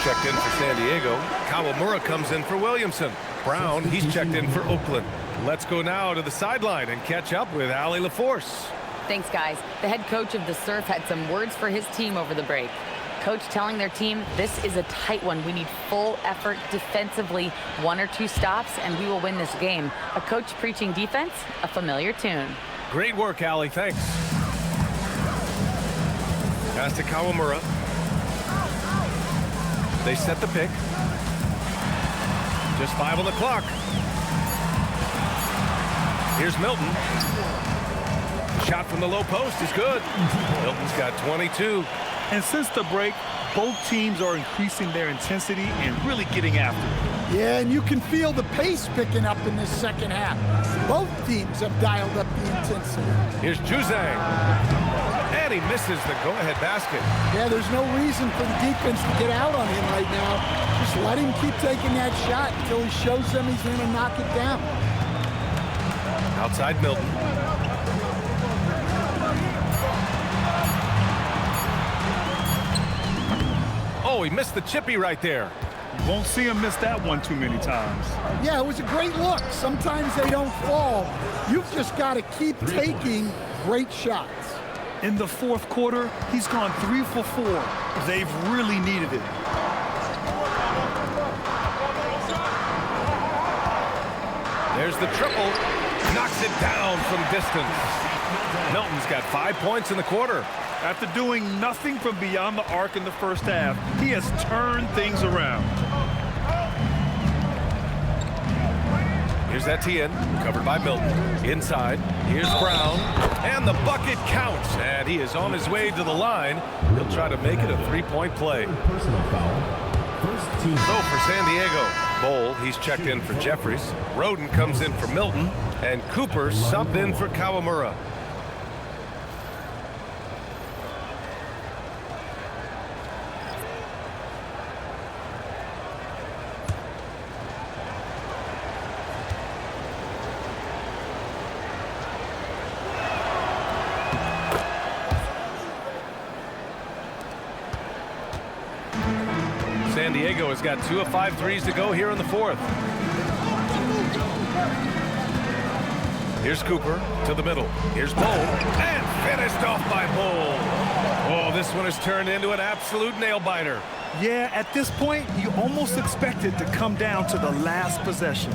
Checked in for San Diego. Kawamura comes in for Williamson. Brown, he's checked in for Oakland. Let's go now to the sideline and catch up with Allie LaForce. Thanks, guys. The head coach of the Surf had some words for his team over the break. Coach telling their team, this is a tight one. We need full effort defensively, 1 or 2 stops, and we will win this game. A coach preaching defense, a familiar tune. Great work, Allie. Thanks. Pass to Kawamura. They set the pick. Just 5 on the clock. Here's Milton. Shot from the low post is good. Milton's got 22. And since the break, both teams are increasing their intensity and really getting after it. Yeah, and you can feel the pace picking up in this second half. Both teams have dialed up the intensity. Here's Juzang. And he misses the go-ahead basket. Yeah, there's no reason for the defense to get out on him right now. Just let him keep taking that shot until he shows them he's going to knock it down. Outside Milton. Oh, he missed the chippy right there. You won't see him miss that one too many times. Yeah, it was a great look. Sometimes they don't fall. You've just got to keep taking great shots. In the fourth quarter, he's gone 3 for 4. They've really needed it. There's the triple. Knocks it down from distance. Milton's got 5 points in the quarter. After doing nothing from beyond the arc in the first half, he has turned things around. Here's Etienne, covered by Milton. Inside, here's Brown, and the bucket counts, and he is on his way to the line. He'll try to make it a 3-point play. Personal foul. First team. So for San Diego, Bowl, he's checked in for Jeffries. Roden comes in for Milton, and Cooper subbed in for Kawamura. San Diego has got 2 of 5 threes to go here in the fourth. Here's Cooper to the middle. Here's Bowl, and finished off by Bowl. Oh, this one has turned into an absolute nail-biter. Yeah, at this point, you almost expect it to come down to the last possession.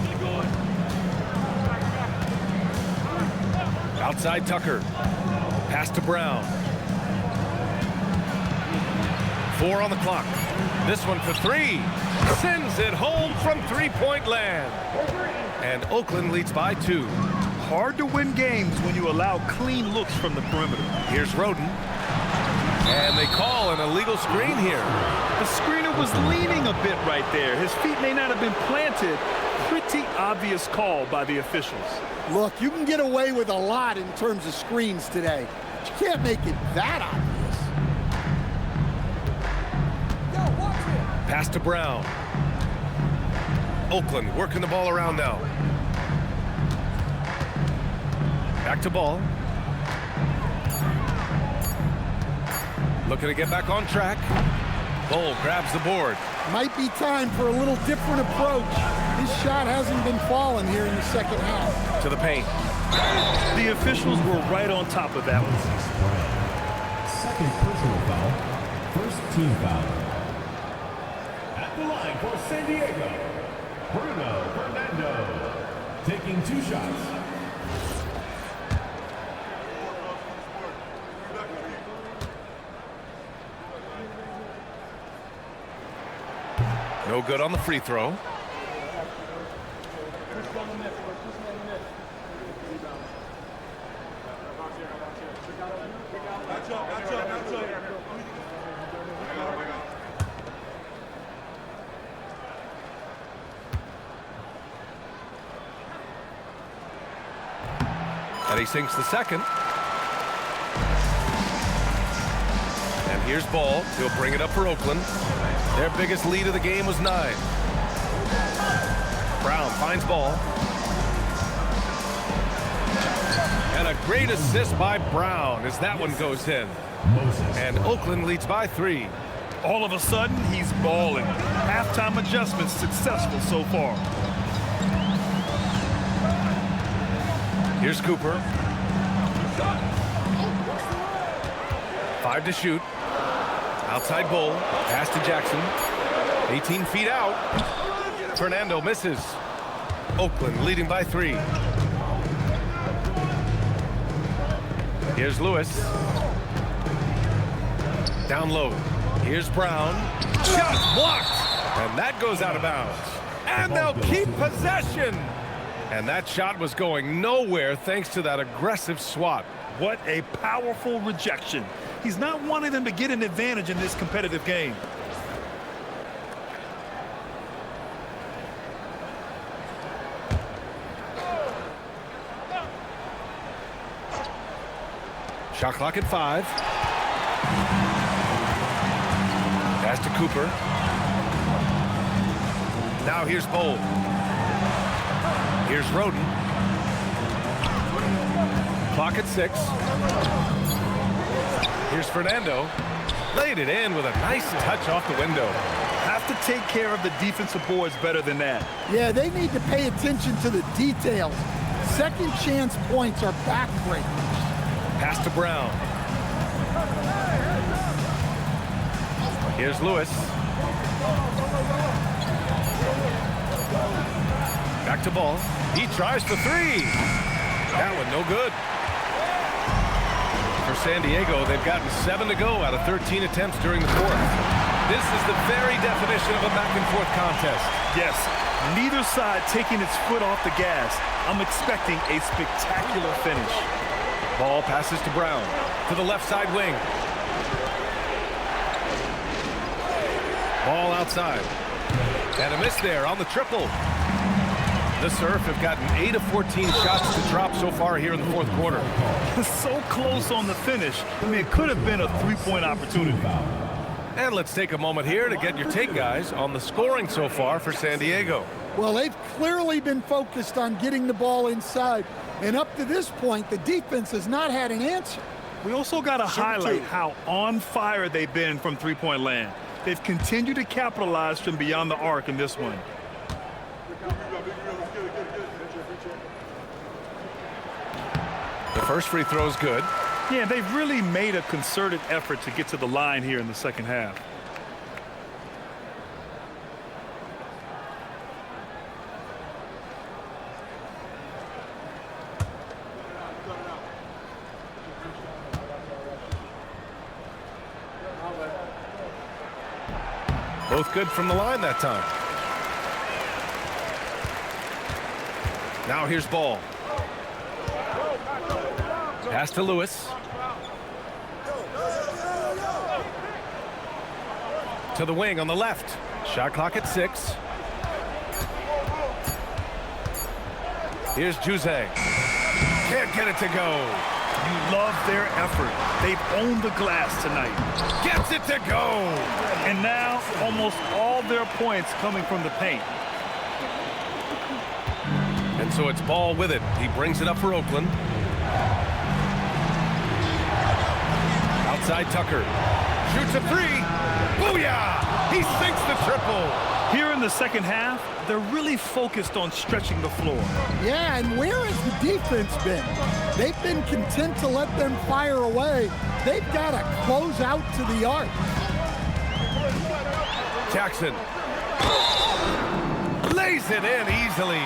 Outside Tucker. Pass to Brown. 4 on the clock. This one for 3. Sends it home from three-point land. And Oakland leads by 2. Hard to win games when you allow clean looks from the perimeter. Here's Roden. And they call an illegal screen here. The screener was leaning a bit right there. His feet may not have been planted. Pretty obvious call by the officials. Look, you can get away with a lot in terms of screens today. But you can't make it that obvious. Pass to Brown. Oakland working the ball around now. Back to Ball. Looking to get back on track. Bowl grabs the board. Might be time for a little different approach. His shot hasn't been falling here in the second half. To the paint. The officials were right on top of that one. Second personal foul. First team foul. At the line for San Diego, Bruno Fernando, taking 2 shots. No good on the free throw. And he sinks the second. And here's Ball. He'll bring it up for Oakland. Their biggest lead of the game was 9. Brown finds Ball. And a great assist by Brown as that one goes in. And Oakland leads by 3. All of a sudden, he's balling. Halftime adjustments successful so far. Here's Cooper. 5 to shoot. Outside Bowl. Pass to Jackson. 18 feet out. Fernando misses. Oakland leading by 3. Here's Lewis. Down low. Here's Brown. Shot blocked. And that goes out of bounds. And they'll keep possession. And that shot was going nowhere thanks to that aggressive swat. What a powerful rejection. He's not wanting them to get an advantage in this competitive game. Shot clock at 5. Pass to Cooper. Now here's Bowl. Here's Roden. Clock at 6. Here's Fernando. Laid it in with a nice touch off the window. Have to take care of the defensive boards better than that. Yeah, they need to pay attention to the details. Second chance points are backbreakers. Pass to Brown. Here's Lewis. Back to Ball. He tries for 3. That one no good. For San Diego, they've gotten 7 to go out of 13 attempts during the 4th. This is the very definition of a back-and-forth contest. Yes, neither side taking its foot off the gas. I'm expecting a spectacular finish. Ball passes to Brown to the left side wing. Ball outside. And a miss there on the triple. The Surf have gotten 8 of 14 shots to drop so far here in the 4th quarter. So close on the finish. I mean, it could have been a 3-point opportunity. And let's take a moment here to get your take, guys, on the scoring so far for San Diego. Well, they've clearly been focused on getting the ball inside. And up to this point, the defense has not had an answer. We also got to highlight how on fire they've been from three-point land. They've continued to capitalize from beyond the arc in this one. The first free throw is good. Yeah, they've really made a concerted effort to get to the line here in the second half. Both good from the line that time. Now here's Ball. Pass to Lewis. To the wing on the left. Shot clock at 6. Here's Juzang. Can't get it to go. You love their effort. They've owned the glass tonight. Gets it to go. And now almost all their points coming from the paint. And so it's Ball with it. He brings it up for Oakland. Outside Tucker. Shoots a 3. Booyah! He sinks the triple. Here in the second half, they're really focused on stretching the floor. Yeah, and where has the defense been? They've been content to let them fire away. They've got to close out to the arc. Jackson. Lays it in easily.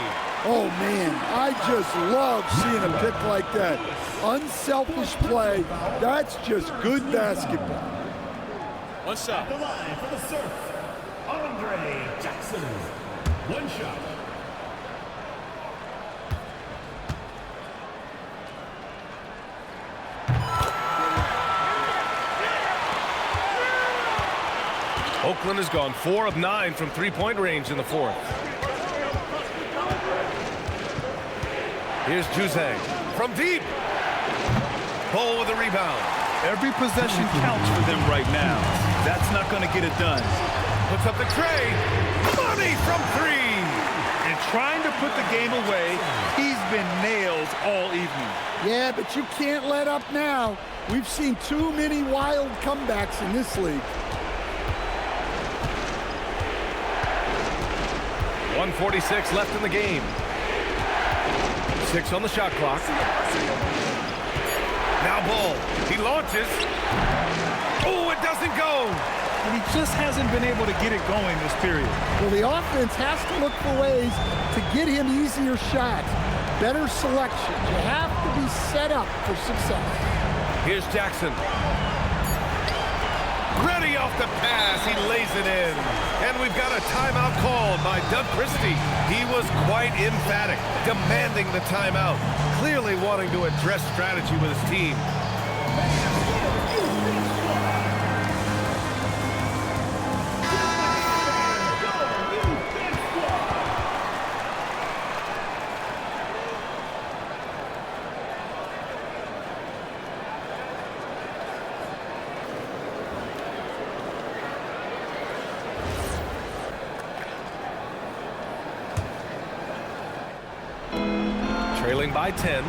Oh, man, I just love seeing a pick like that. Unselfish play. That's just good basketball. One shot. The line for the Surf, Andre Jackson. One shot. Oakland has gone 4 of 9 from three-point range in the 4th. Here's Juzang from deep. Ball with a rebound. Every possession counts for them right now. That's not going to get it done. Puts up the tray. Money from 3. And trying to put the game away, he's been nailed all evening. Yeah, but you can't let up now. We've seen too many wild comebacks in this league. 1:46 left in the game. 6 on the shot clock. Now Ball. He launches. Oh, it doesn't go. And he just hasn't been able to get it going this period. Well, the offense has to look for ways to get him easier shots, better selection. You have to be set up for success. Here's Jackson. Ready off the pass. He lays it in. And we've got a timeout called by Doug Christie. He was quite emphatic, demanding the timeout, clearly wanting to address strategy with his team. Trailing by 10.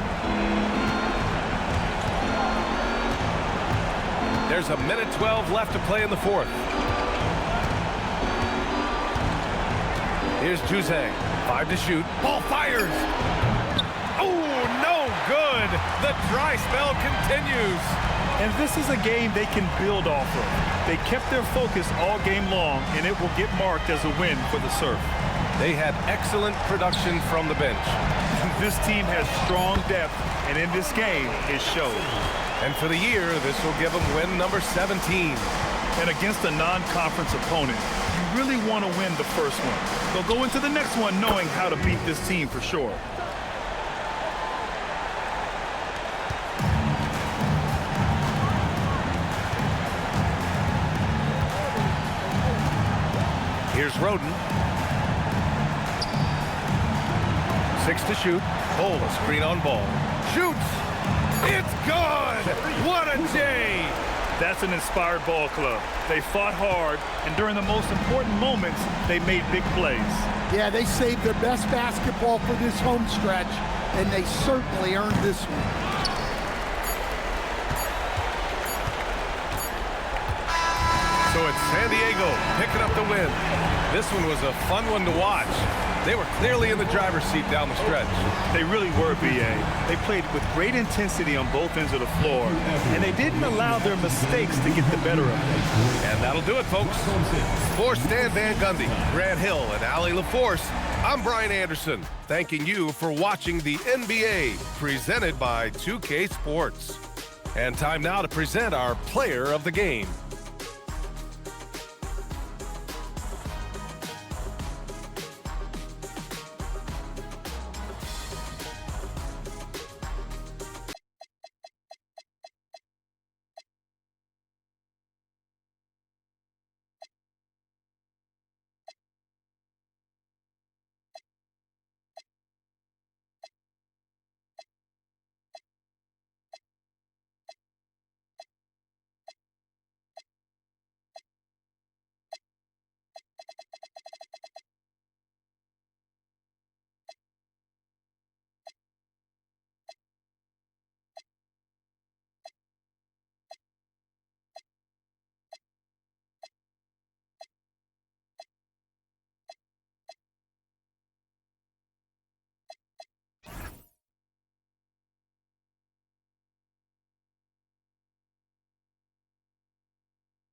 There's a minute 12 left to play in the fourth. Here's Juzang. 5 to shoot. Ball fires. Oh, no good. The dry spell continues. And this is a game they can build off of. They kept their focus all game long, and it will get marked as a win for the Surf. They had excellent production from the bench. This team has strong depth, and in this game, it shows. And for the year, this will give them win number 17. And against a non-conference opponent, you really want to win the first one. They'll go into the next one knowing how to beat this team for sure. Here's Roden. 6 to shoot. Cole, a screen on ball. Shoots! It's good! What a day! That's an inspired ball club. They fought hard, and during the most important moments, they made big plays. Yeah, they saved their best basketball for this home stretch, and they certainly earned this one. So it's San Diego picking up the win. This one was a fun one to watch. They were clearly in the driver's seat down the stretch. They really were, B.A. They played with great intensity on both ends of the floor, and they didn't allow their mistakes to get the better of them. And that'll do it, folks. For Stan Van Gundy, Grant Hill, and Allie LaForce, I'm Brian Anderson, thanking you for watching the NBA, presented by 2K Sports. And time now to present our player of the game.